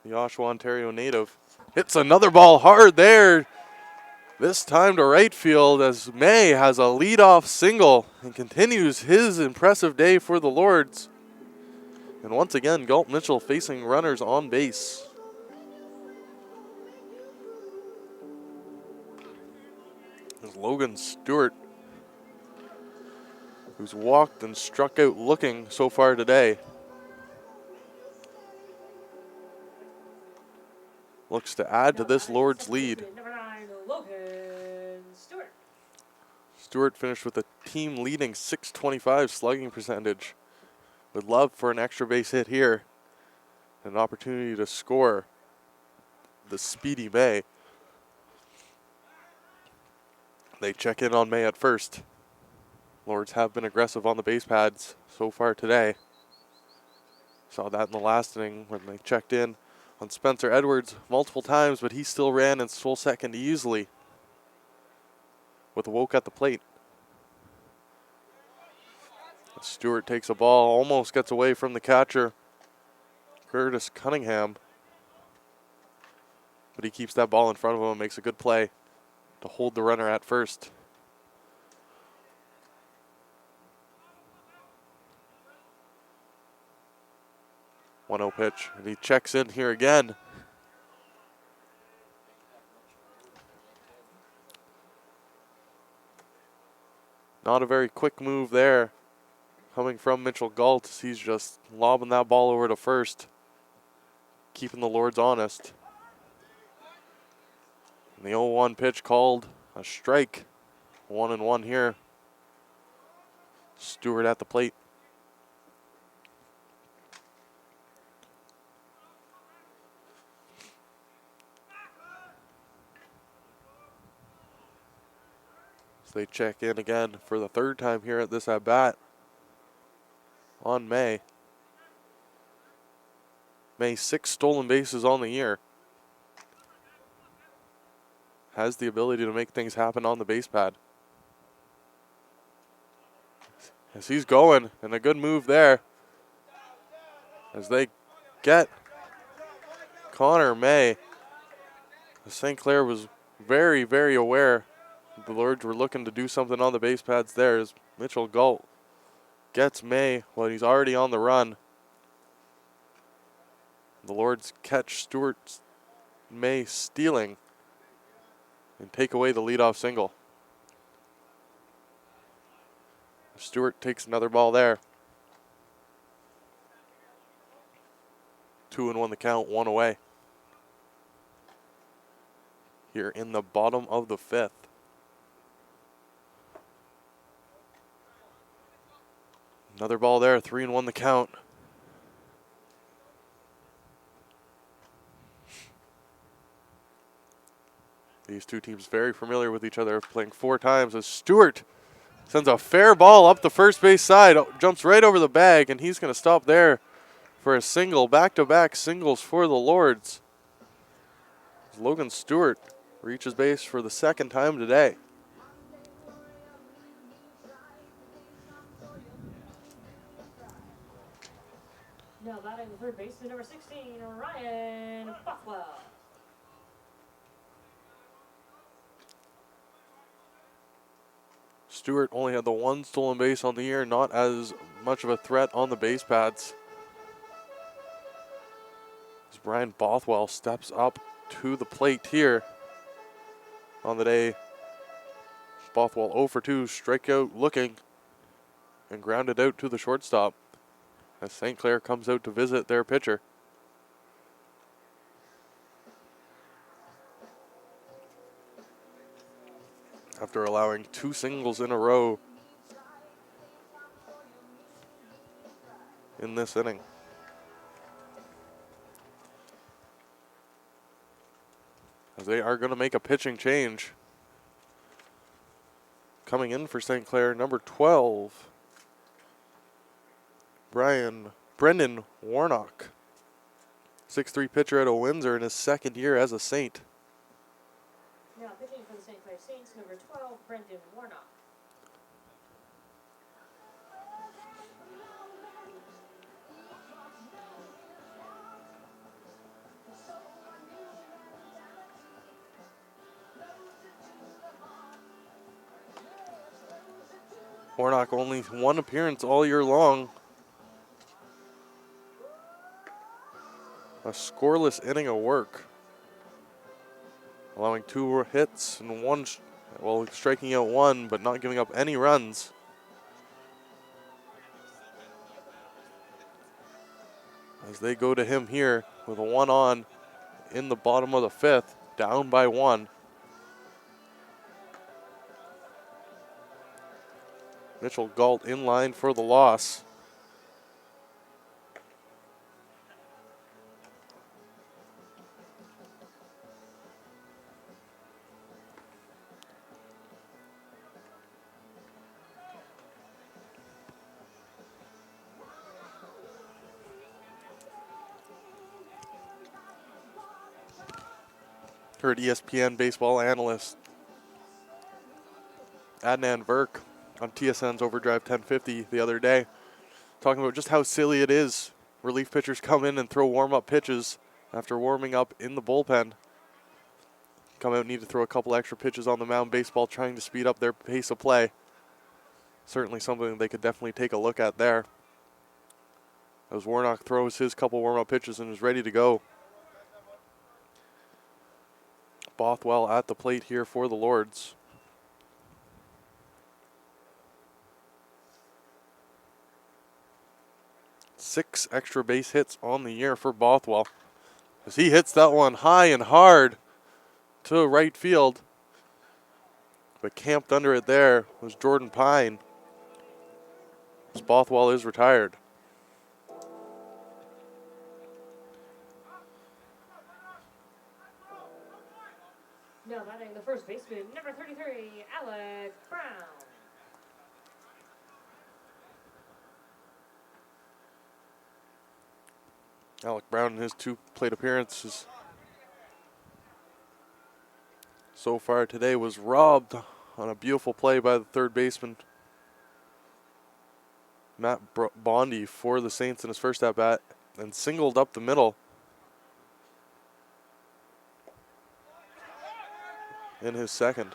The Oshawa, Ontario native hits another ball hard there. This time to right field as May has a leadoff single and continues his impressive day for the Lords. And once again, Galt Mitchell facing runners on base. There's Logan Stewart, who's walked and struck out looking so far today. Looks to add to this Lords lead. Number 9, Logan Stewart. Stewart finished with a team-leading .625 slugging percentage. Would love for an extra base hit here. An opportunity to score the speedy May. They check in on May at first. Lords have been aggressive on the base pads so far today. Saw that in the last inning when they checked in on Spencer Edwards multiple times, but he still ran and stole second easily with Woke at the plate. Stewart takes a ball, almost gets away from the catcher, Curtis Cunningham. But he keeps that ball in front of him and makes a good play to hold the runner at first. One-0 pitch, and he checks in here again. Not a very quick move there coming from Mitchell Galt. He's just lobbing that ball over to first, keeping the Lords honest. And the 0-1 pitch called a strike. 1-1 here. Stewart at the plate. So they check in again for the third time here at this at-bat on May. May 6 stolen bases on the year. Has the ability to make things happen on the base pad. As he's going, and a good move there. As they get Connor May. St. Clair was very, very aware the Lords were looking to do something on the base pads there as Mitchell Galt gets May when he's already on the run. The Lords catch Stewart May stealing and take away the leadoff single. Stewart takes another ball there. 2-1 the count, 1 away. Here in the bottom of the fifth. Another ball there, 3-1 the count. These two teams very familiar with each other, playing 4 times as Stewart sends a fair ball up the first base side, jumps right over the bag, and he's going to stop there for a single. Back-to-back singles for the Lords. Logan Stewart reaches base for the second time today. Now batting the third baseman, number 16, Ryan Bothwell. Stewart only had the 1 stolen base on the year, not as much of a threat on the base pads. As Brian Bothwell steps up to the plate here on the day. Bothwell 0 for 2, strikeout looking, and grounded out to the shortstop as St. Clair comes out to visit their pitcher. After allowing 2 singles in a row in this inning. as they are going to make a pitching change. Coming in for St. Clair, number 12, Brendan Warnock. 6'3" pitcher out of Windsor in his second year as a Saint. Now pitching for the St. Clair Saints, number 12, Brendan Warnock. Warnock only one appearance all year long. A scoreless inning of work. Allowing 2 hits and striking out 1, but not giving up any runs. As they go to him here with a 1 on in the bottom of the 5th, down by 1. Mitchell Galt in line for the loss. Heard ESPN baseball analyst Adnan Verk on TSN's Overdrive 1050 the other day, talking about just how silly it is. Relief pitchers come in and throw warm-up pitches after warming up in the bullpen. Come out and need to throw a couple extra pitches on the mound. Baseball trying to speed up their pace of play. Certainly something they could definitely take a look at there. As Warnock throws his couple warm-up pitches and is ready to go. Bothwell at the plate here for the Lords. Six extra base hits on the year for Bothwell, as he hits that one high and hard to right field. But camped under it there was Jordan Pine, as Bothwell is retired. Now batting the first baseman, number 33, Alec Brown. Alec Brown in his 2 plate appearances so far today was robbed on a beautiful play by the third baseman, Matt Bondi, for the Saints in his first at-bat, and singled up the middle in his second.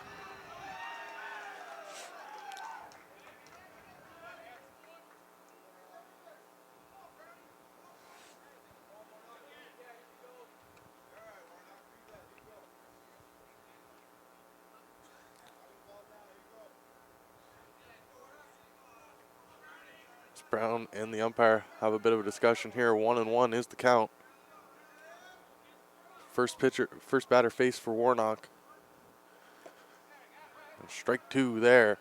Brown and the umpire have a bit of a discussion here. 1-1 is the count. First batter faced for Warnock. And strike 2 there.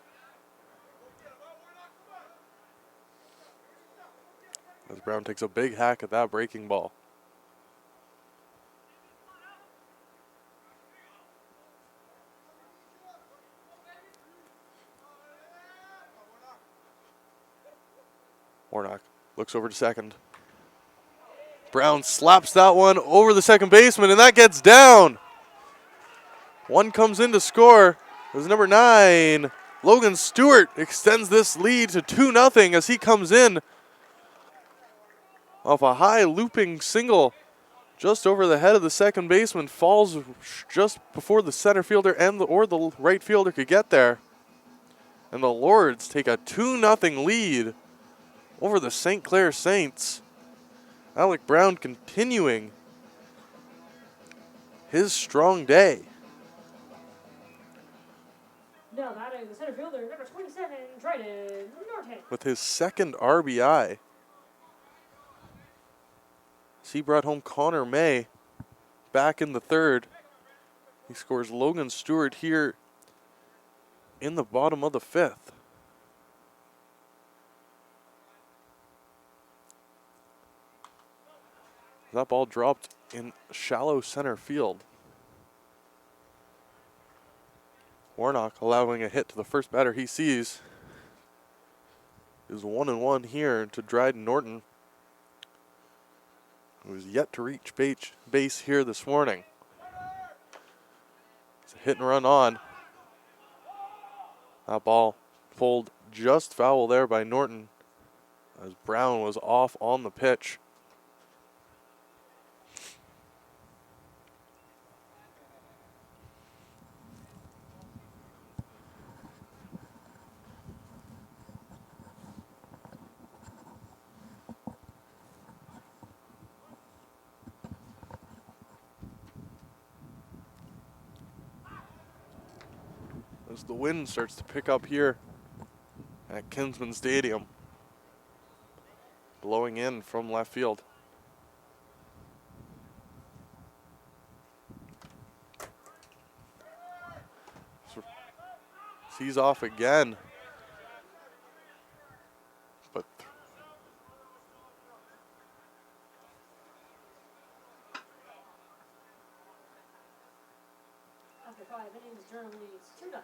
As Brown takes a big hack at that breaking ball. Warnock looks over to second. Brown slaps that one over the second baseman, and that gets down. One comes in to score. It was number 9. Logan Stewart extends this lead to 2-0 as he comes in off a high looping single just over the head of the second baseman. Falls just before the center fielder or the right fielder could get there. And the Lords take a 2-0 lead over the St. Clair Saints. Alec Brown continuing his strong day. Now batting the center fielder, number 27, Dryden Norton. With his second RBI. He brought home Connor May back in the third. He scores Logan Stewart here in the bottom of the 5th. That ball dropped in shallow center field. Warnock allowing a hit to the first batter he sees. Is 1-1 here to Dryden Norton, who's yet to reach base here this morning. It's a hit and run on. That ball pulled just foul there by Norton as Brown was off on the pitch. As the wind starts to pick up here at Kinsman Stadium, blowing in from left field. He's off again. But After 5 innings, Durham leads 2-0.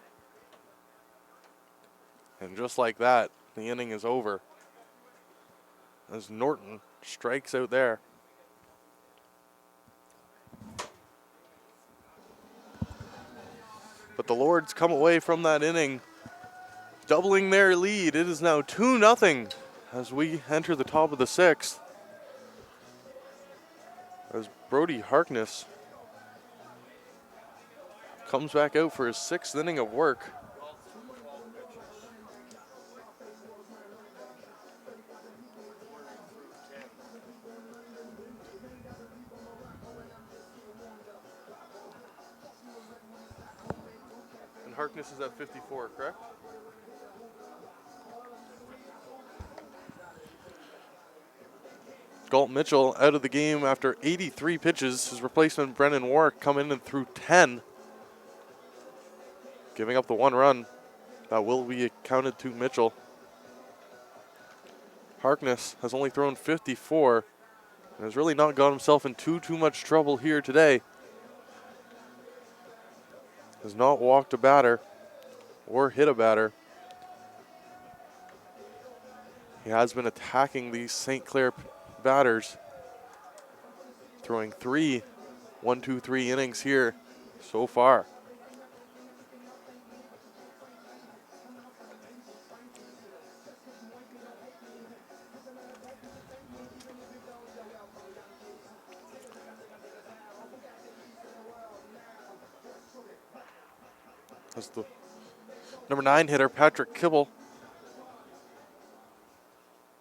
and just like that, the inning is over. As Norton strikes out there. But the Lords come away from that inning doubling their lead. It is now 2-0 as we enter the top of the 6th. As Brody Harkness comes back out for his 6th inning of work. And Harkness is at 54, correct? Galt Mitchell out of the game after 83 pitches. His replacement, Brennan Warwick, come in and threw 10. Giving up the 1 run. That will be accounted to Mitchell. Harkness has only thrown 54 and has really not got himself in too much trouble here today. Has not walked a batter or hit a batter. He has been attacking these St. Clair batters, throwing 3 1-2-3 innings here so far. As the number 9 hitter, Patrick Kibble,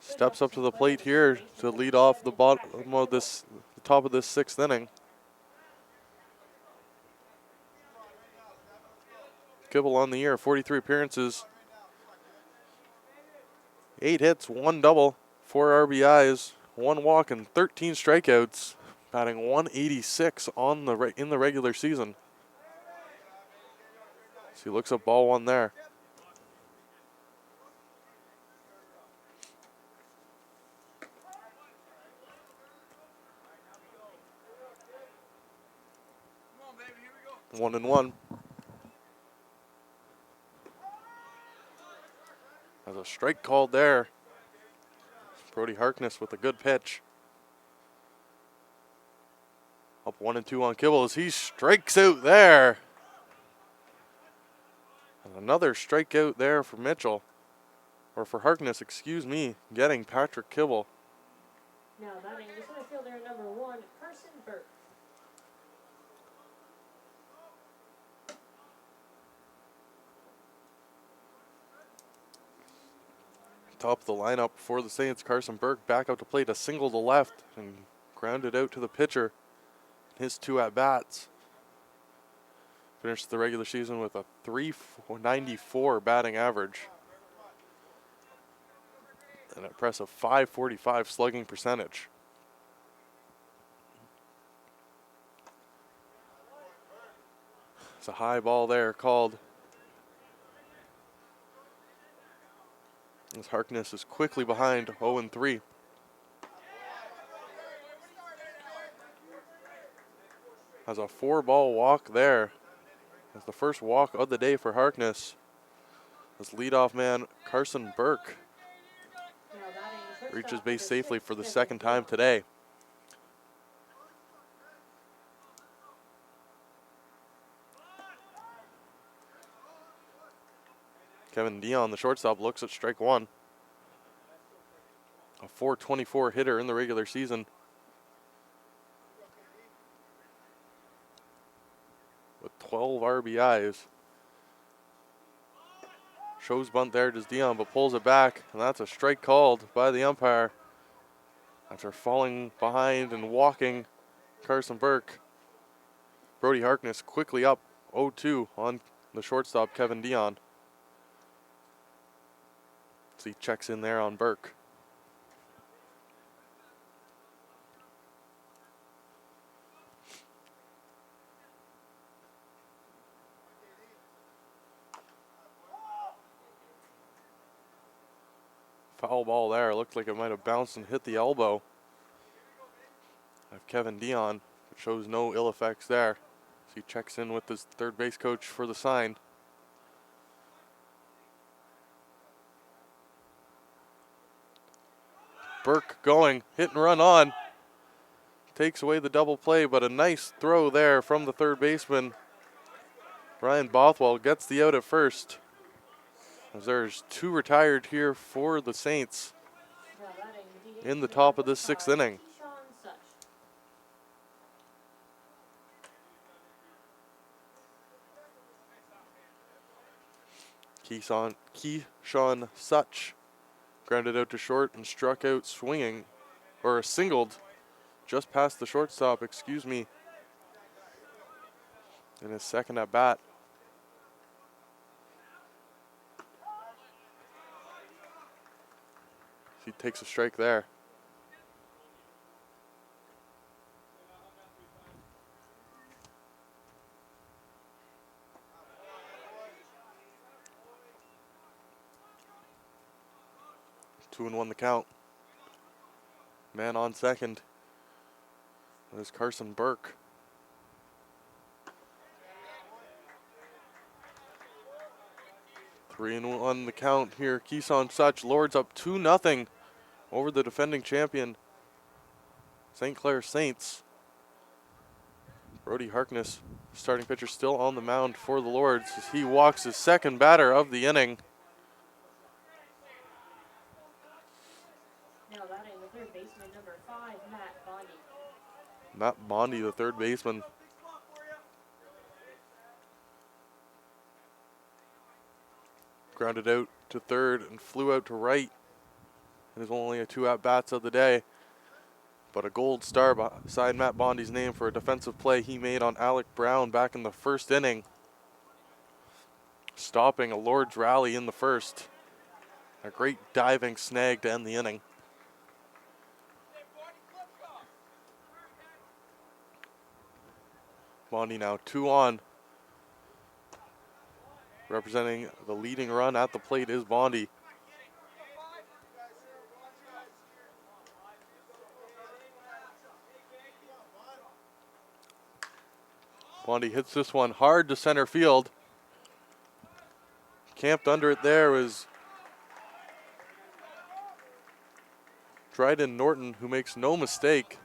steps up to the plate here to lead off the bottom of this, the top of this 6th inning. Kibble on the year, 43 appearances, 8 hits, 1 double, 4 RBIs, 1 walk, and 13 strikeouts, batting 186 on in the regular season. So he looks up ball 1 there. Come on, baby, here we go. 1-1. There's a strike called there. Brody Harkness with a good pitch. Up 1-2 on Kibble as he strikes out there. And another strikeout there for Mitchell. Or for Harkness, excuse me, getting Patrick Kibble. Now batting the center fielder number 1, Carson Burke. Top of the lineup for the Saints, Carson Burke back out to plate, a single to left and grounded out to the pitcher. His 2 at-bats. Finished the regular season with a .394 batting average. An impressive .545 slugging percentage. It's a high ball there called. As Harkness is quickly behind 0-3. Has a 4-ball walk there As the first walk of the day for Harkness. This leadoff man, Carson Burke, Now batting shortstop reaches number base safely 6, for the Kevin second time Dion. today. Kevin Dion, the shortstop, looks at strike one. A .424 hitter in the regular season. With 12 RBIs. Shows bunt there, does Dion, but pulls it back, and that's a strike called by the umpire. After falling behind and walking Carson Burke, Brody Harkness quickly up 0-2 on the shortstop, Kevin Dion. So he checks in there on Burke. Foul ball there. Looked like it might have bounced and hit the elbow of Kevin Dion. It shows no ill effects there. So he checks in with his third base coach for the sign. Burke going, hit and run on. Takes away the double play, but a nice throw there from the third baseman. Ryan Bothwell gets the out at first. As there's two retired here for the Saints Now batting DH in the number top of this 45, sixth inning. Keyshawn Such. Keyshawn Such grounded out to short and struck out swinging, or singled just past the shortstop, excuse me, in his second at bat. He takes a strike there. Two and one the count. Man on second. There's Carson Burke. Three and one the count here. Keyshawn Such lords up 2-0 over the defending champion, St. Clair Saints. Brody Harkness, starting pitcher, still on the mound for the Lords as he walks his second batter of the inning. Now batting the third baseman number 5, Matt Bondi. Matt Bondi, the third baseman. Grounded out to third and flew out to right. It is only a 2 at-bats of the day, but a gold star beside Matt Bondi's name for a defensive play he made on Alec Brown back in the first inning, stopping a Lord's rally in the first. A great diving snag to end the inning. Bondi now 2 on. Representing the leading run at the plate is Bondi. Bondi hits this one hard to center field. Camped under it there was Dryden Norton, who makes no mistake.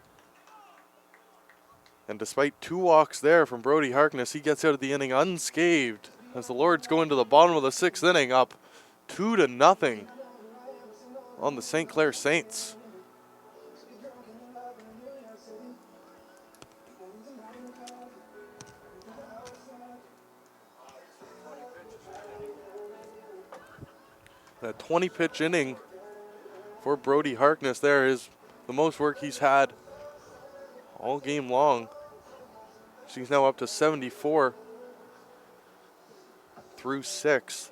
And despite 2 walks there from Brody Harkness, he gets out of the inning unscathed as the Lords go into the bottom of the 6th inning up 2-0 on the St. Clair Saints. A 20-pitch inning for Brody Harkness there is the most work he's had all game long. So he's now up to 74 through 6.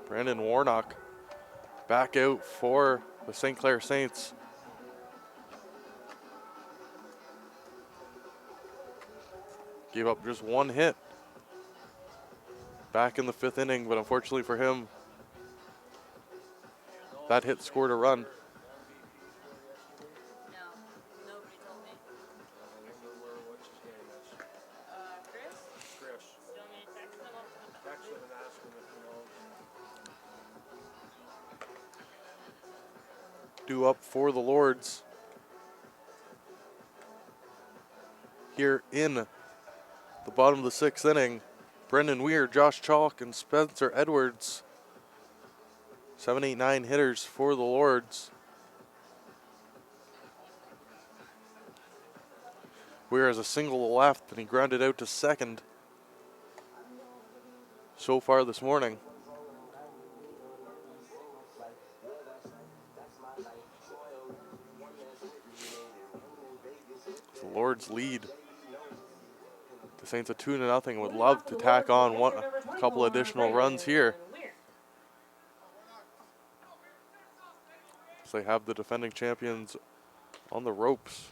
Brandon Warnock back out for the St. Clair Saints. Gave up just 1 hit back in the 5th inning, but unfortunately for him, that hit scored a run. due up for the Lords here in the bottom of the 6th inning. Brendan Weir, Josh Chalk, and Spencer Edwards. 7, 8, 9 hitters for the Lords. Weir has a single to left, and he grounded out to second so far this morning. The Lords lead. The Saints a 2-0. Would love to tack on a couple additional runs here. So they have the defending champions on the ropes.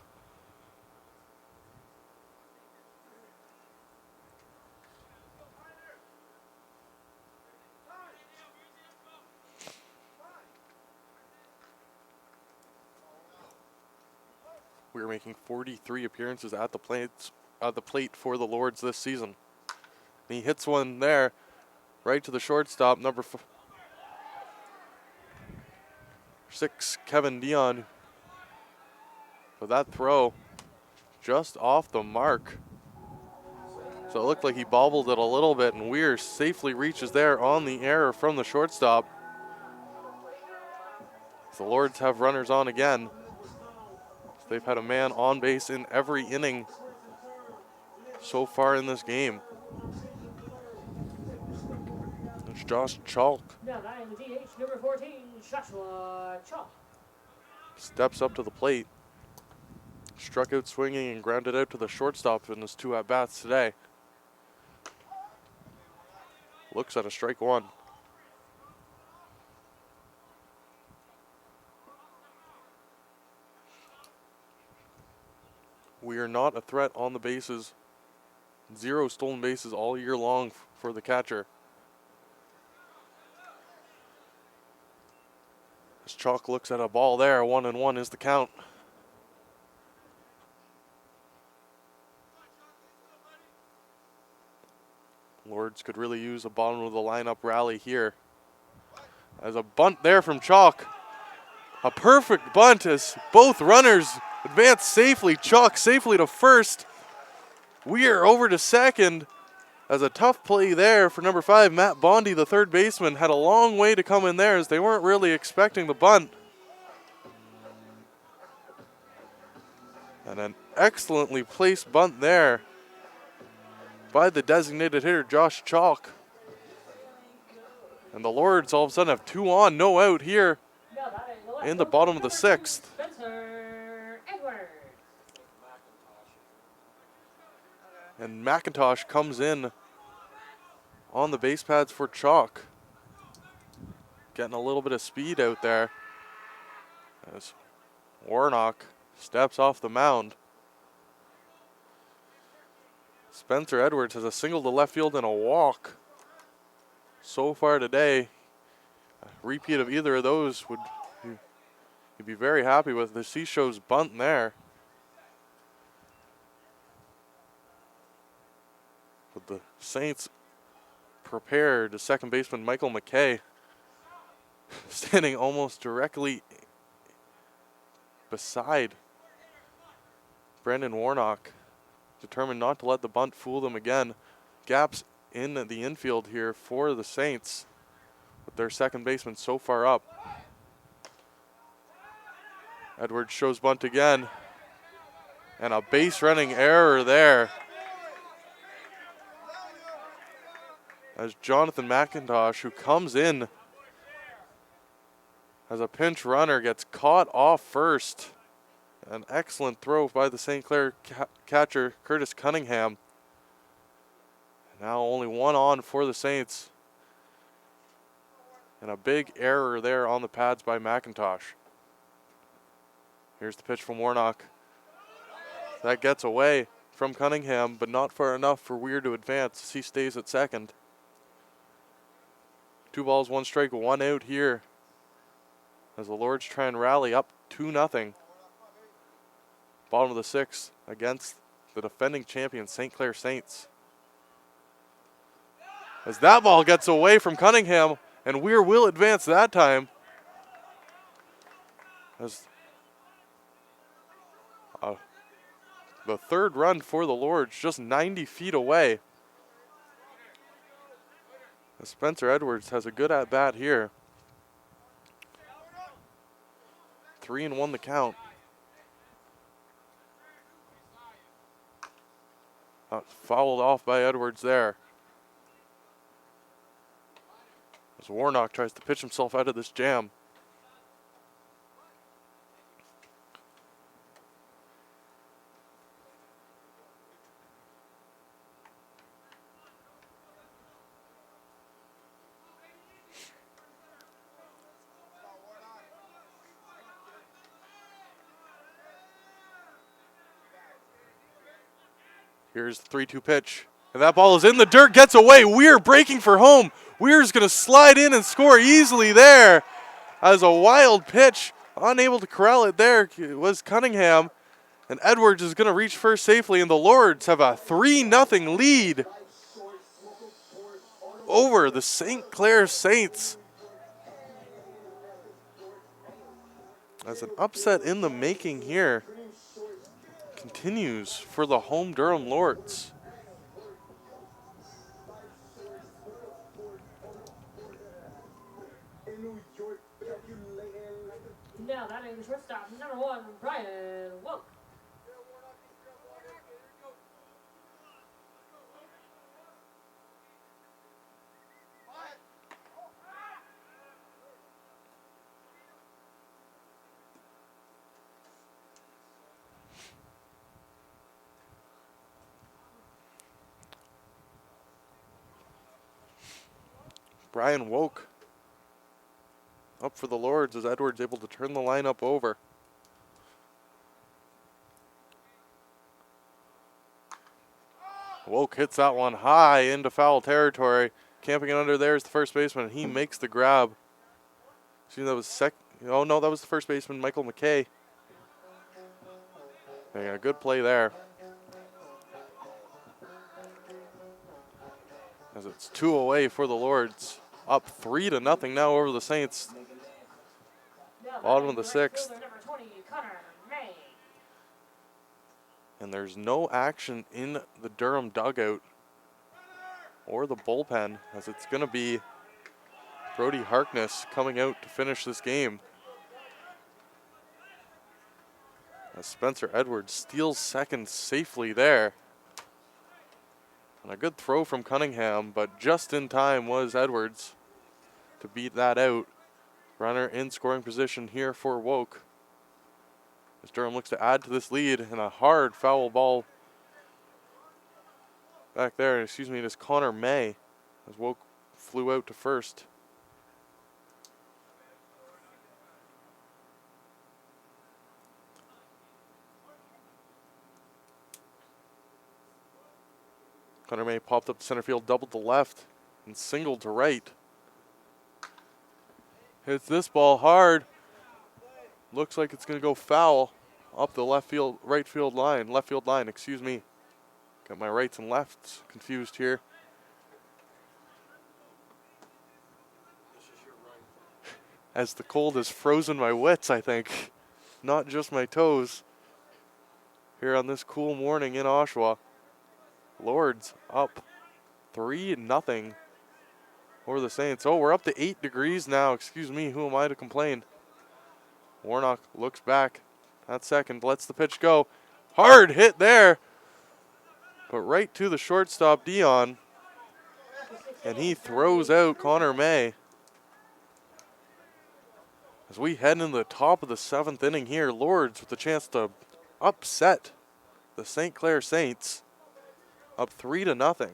We're making 43 appearances at the plate for the Lords this season. And he hits one there, right to the shortstop, number 6, Kevin Dion. But that throw just off the mark. So it looked like he bobbled it a little bit, and Weir safely reaches there on the error from the shortstop. The Lords have runners on again. They've had a man on base in every inning so far in this game. It's Josh Chalk. Now batting the DH, number 14, Joshua Chalk. Steps up to the plate. Struck out swinging and grounded out to the shortstop in his 2 at-bats today. Looks at a strike 1. We are not a threat on the bases. 0 stolen bases all year long for the catcher. As Chalk looks at a ball there, 1-1 is the count. Lords could really use a bottom of the lineup rally here. As a bunt there from Chalk. A perfect bunt as both runners advance safely. Chalk safely to first. Weir over to second. As a tough play there for number 5, Matt Bondi, the third baseman, had a long way to come in there as they weren't really expecting the bunt. And an excellently placed bunt there by the designated hitter, Josh Chalk. And the Lords all of a sudden have 2 on, no out here in the bottom of the 6th. Spencer Edwards. And McIntosh comes in on the base pads for Chalk. Getting a little bit of speed out there as Warnock steps off the mound. Spencer Edwards has a single to left field and a walk so far today. A repeat of either of those would you'd be very happy with. The C shows bunt there. But the Saints prepared. The second baseman Michael McKay standing almost directly beside Brandon Warnock, determined not to let the bunt fool them again. Gaps in the infield here for the Saints with their second baseman so far up. Edwards shows bunt again. And a base running error there. As Jonathan McIntosh, who comes in as a pinch runner, gets caught off first. An excellent throw by the St. Clair catcher, Curtis Cunningham. Now only 1 on for the Saints. And a big error there on the pads by McIntosh. Here's the pitch from Warnock. That gets away from Cunningham, but not far enough for Weir to advance as he stays at second. 2 balls, 1 strike, 1 out here as the Lords try and rally up 2-0. Bottom of the 6th against the defending champion St. Clair Saints. As that ball gets away from Cunningham, and Weir will advance that time. As the third run for the Lords, just 90 feet away. As Spencer Edwards has a good at bat here. 3-1 the count. Fouled off by Edwards there. As Warnock tries to pitch himself out of this jam. Here's the 3-2 pitch. And that ball is in the dirt, gets away. Weir breaking for home. Weir's going to slide in and score easily there. As a wild pitch, unable to corral it there was Cunningham. And Edwards is going to reach first safely, and the Lords have a 3-0 lead over the St. Clair Saints. As an upset in the making here continues for the home Durham Lords. Now batting the shortstop, number 1, Brian Woke. Brian Woke up for the Lords as Edwards able to turn the lineup over. Woke hits that one high into foul territory. Camping it under there is the first baseman, and he makes the grab. See, that was oh no, that was the first baseman, Michael McKay. Yeah, good play there. As it's 2 away for the Lords. Up 3-0 now over the Saints. Bottom of the 6th. And there's no action in the Durham dugout or the bullpen, as it's going to be Brody Harkness coming out to finish this game. As Spencer Edwards steals second safely there. And a good throw from Cunningham, but just in time was Edwards to beat that out. Runner in scoring position here for Woke. As Durham looks to add to this lead, and a hard foul ball back there. Excuse me, it is Connor May as Woke flew out to first. Connor May popped up to center field, doubled to left, and singled to right. Hits this ball hard. Looks like it's going to go foul up the left field line, excuse me. Got my rights and lefts confused here. As the cold has frozen my wits, I think. Not just my toes. Here on this cool morning in Oshawa. Lords up 3-0 over the Saints. Oh, we're up to 8 degrees now. Excuse me, who am I to complain? Warnock looks back at second, lets the pitch go. Hard hit there, but right to the shortstop, Dion. And he throws out Connor May. As we head into the top of the 7th inning here, Lords with the chance to upset the St. Clair Saints. Up 3-0.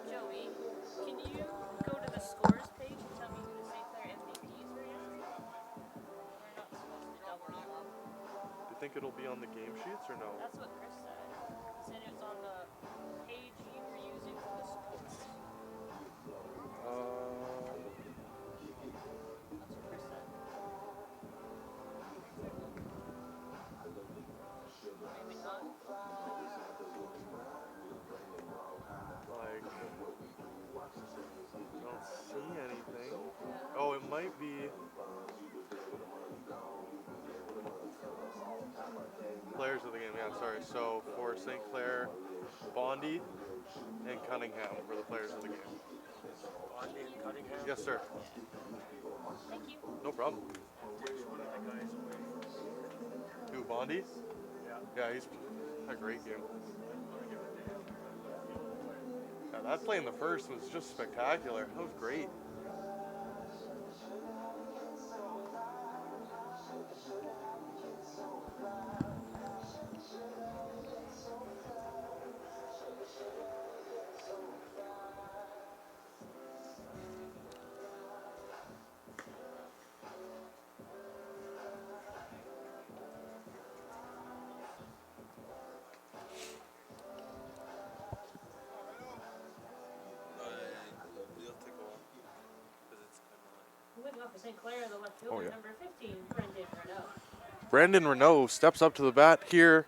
Joey, can you go to the scores page and tell me who the St. Clair MVPs were yesterday? We're not supposed to double them up. Do you think it'll be on the game sheets or no? That's what Chris said. He said it was on the page you were using for the scores. That's what Chris said. Maybe not. Like, I don't see anything. Yeah. sorry. So for St. Clair, Bondi and Cunningham were the players of the game. Bondi and Cunningham. Yes, sir. Thank you. No problem. Takes one of the guys away from Who, Bondi? yeah. Yeah, he's had a great game. I'm gonna give it to him. Yeah, that play in the first was just spectacular. That was great. Moving off for St. Clair, the left fielder, yeah. number 15, Brendan Renault. Brandon Renault steps up to the bat here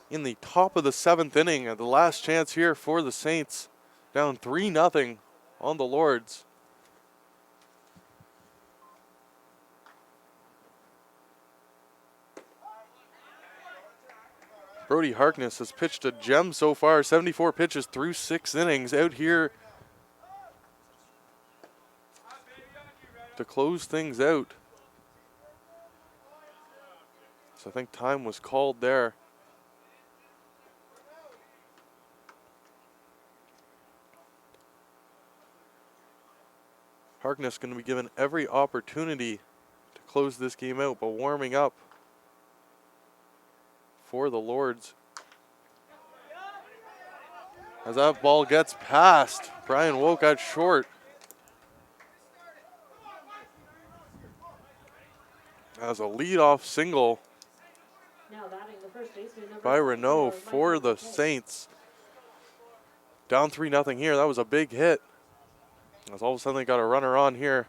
in the top of the 7th inning. The last chance here for the Saints. Down 3-0 on the Lords. Brody Harkness has pitched a gem so far. 74 pitches through 6 innings out here to close things out. So I think time was called there. Harkness going to be given every opportunity to close this game out, but warming up for the Lords. As that ball gets past, Brian Woke out short. As a leadoff single Now batting the first baseman, number by 24, Renault for Michael the McKay. Saints. Down 3-0 here. That was a big hit. As all of a sudden they got a runner on here.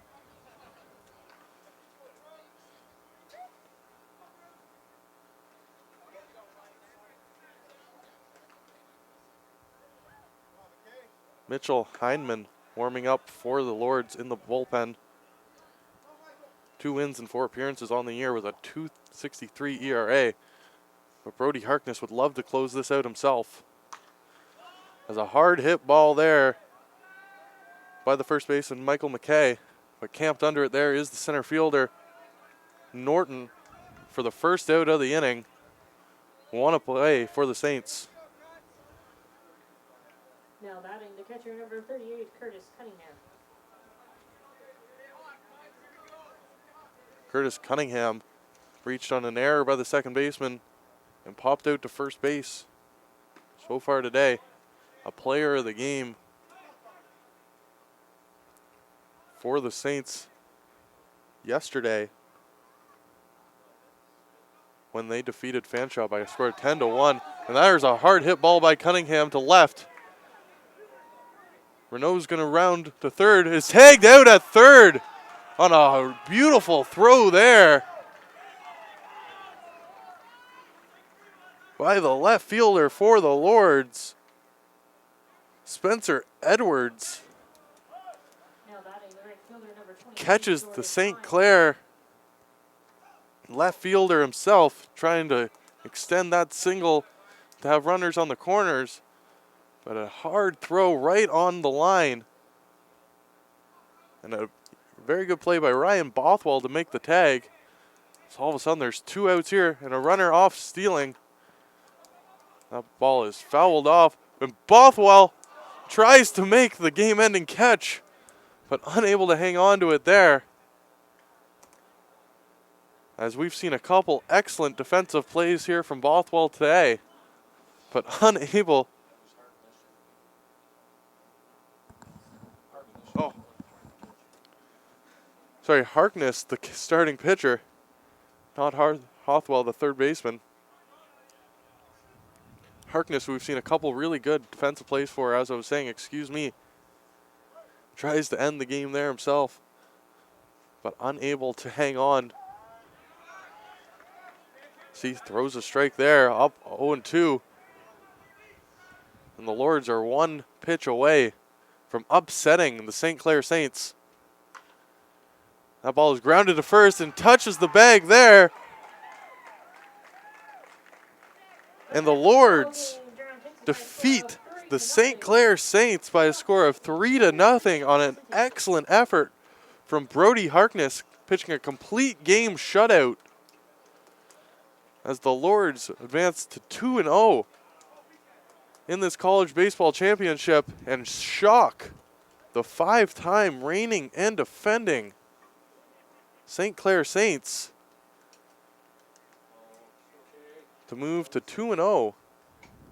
Mitchell Heineman warming up for the Lords in the bullpen. 2 wins and 4 appearances on the year with a 2.63 ERA. But Brody Harkness would love to close this out himself. As a hard hit ball there by the first baseman Michael McKay. But camped under it there is the center fielder Norton for the first out of the inning. Want to play for the Saints. Now batting the catcher, number 38, Curtis Cunningham. Curtis Cunningham reached on an error by the second baseman and popped out to first base. So far today, a player of the game for the Saints yesterday when they defeated Fanshawe by a score of 10-1. And there's a hard hit ball by Cunningham to left. Renault's going to round to third. Is tagged out at third on a beautiful throw there by the left fielder for the Lords, Spencer Edwards. Now batting the right fielder, number 20. Catches the St. Clair left fielder himself, trying to extend that single to have runners on the corners. But a hard throw right on the line. And a very good play by Ryan Bothwell to make the tag. So all of a sudden there's 2 outs here and a runner off stealing. That ball is fouled off. And Bothwell tries to make the game-ending catch, but unable to hang on to it there. As we've seen a couple excellent defensive plays here from Bothwell today, but unable. Oh. Sorry, Harkness, the starting pitcher, not Bothwell, the third baseman. Harkness, we've seen a couple really good defensive plays for, as I was saying, excuse me. Tries to end the game there himself, but unable to hang on. See, throws a strike there, up 0-2. And the Lords are 1 pitch away from upsetting the St. Clair Saints. That ball is grounded to first and touches the bag there. And the Lords defeat the St. Clair Saints by a score of 3-0 on an excellent effort from Brody Harkness, pitching a complete game shutout as the Lords advance to 2-0 in this college baseball championship and shock the 5-time reigning and defending St. Clair Saints to move to 2-0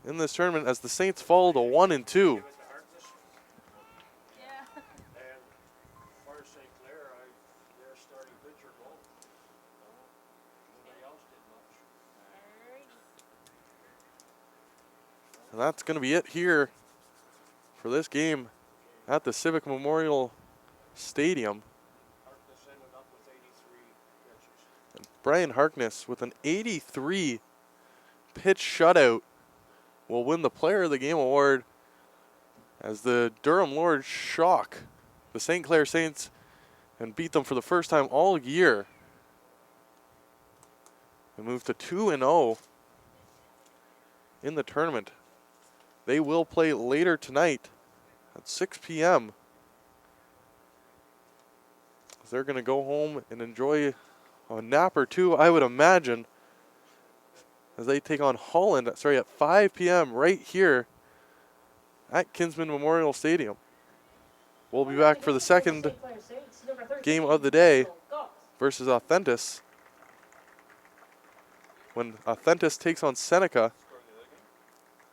in this tournament as the Saints fall to 1-2. With the Harkness. Yeah. And as far as St. Clair, their starting pitcher, Gold. Nobody else did much. Alrighty. And that's going to be it here for this game at the Civic Memorial Stadium. Harkness ended up with 83 pitches. And Brian Harkness with an 83 pitch shutout will win the Player of the Game award as the Durham Lords shock the St. Clair Saints and beat them for the first time all year. And move to 2-0 in the tournament. They will play later tonight at 6 p.m. They're going to go home and enjoy a nap or two, I would imagine, as they take on Holland at 5 p.m. right here at Kinsman Memorial Stadium. We'll be back for the second game of the day versus Authentis, when Authentis takes on Seneca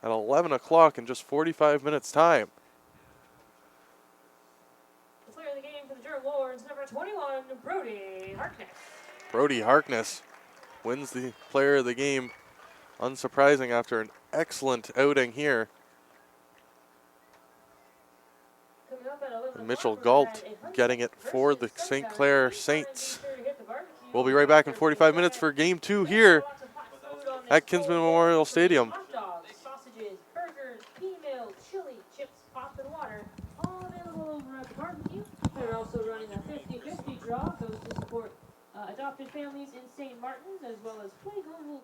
at 11 o'clock in just 45 minutes time. The player of the game for the Durham Lords, number 21, Brody Harkness. Brody Harkness wins the Player of the Game, unsurprising after an excellent outing here. Coming up at 11 And Mitchell o'clock, Galt we're at getting it for the versus St. Seneca. Clair Please Saints. be sure to hit the barbecue. We'll be right back in 45 minutes for Game 2 here Lots of hot food on this at Kinsman cold Memorial day. Stadium. Hot dogs, sausages, burgers, pea meal, chili, chips, pop, and water. All available over at the barbecue. We're also running a 50-50 draw. Goes to support adopted families in St. Martin's, as well as Play Global.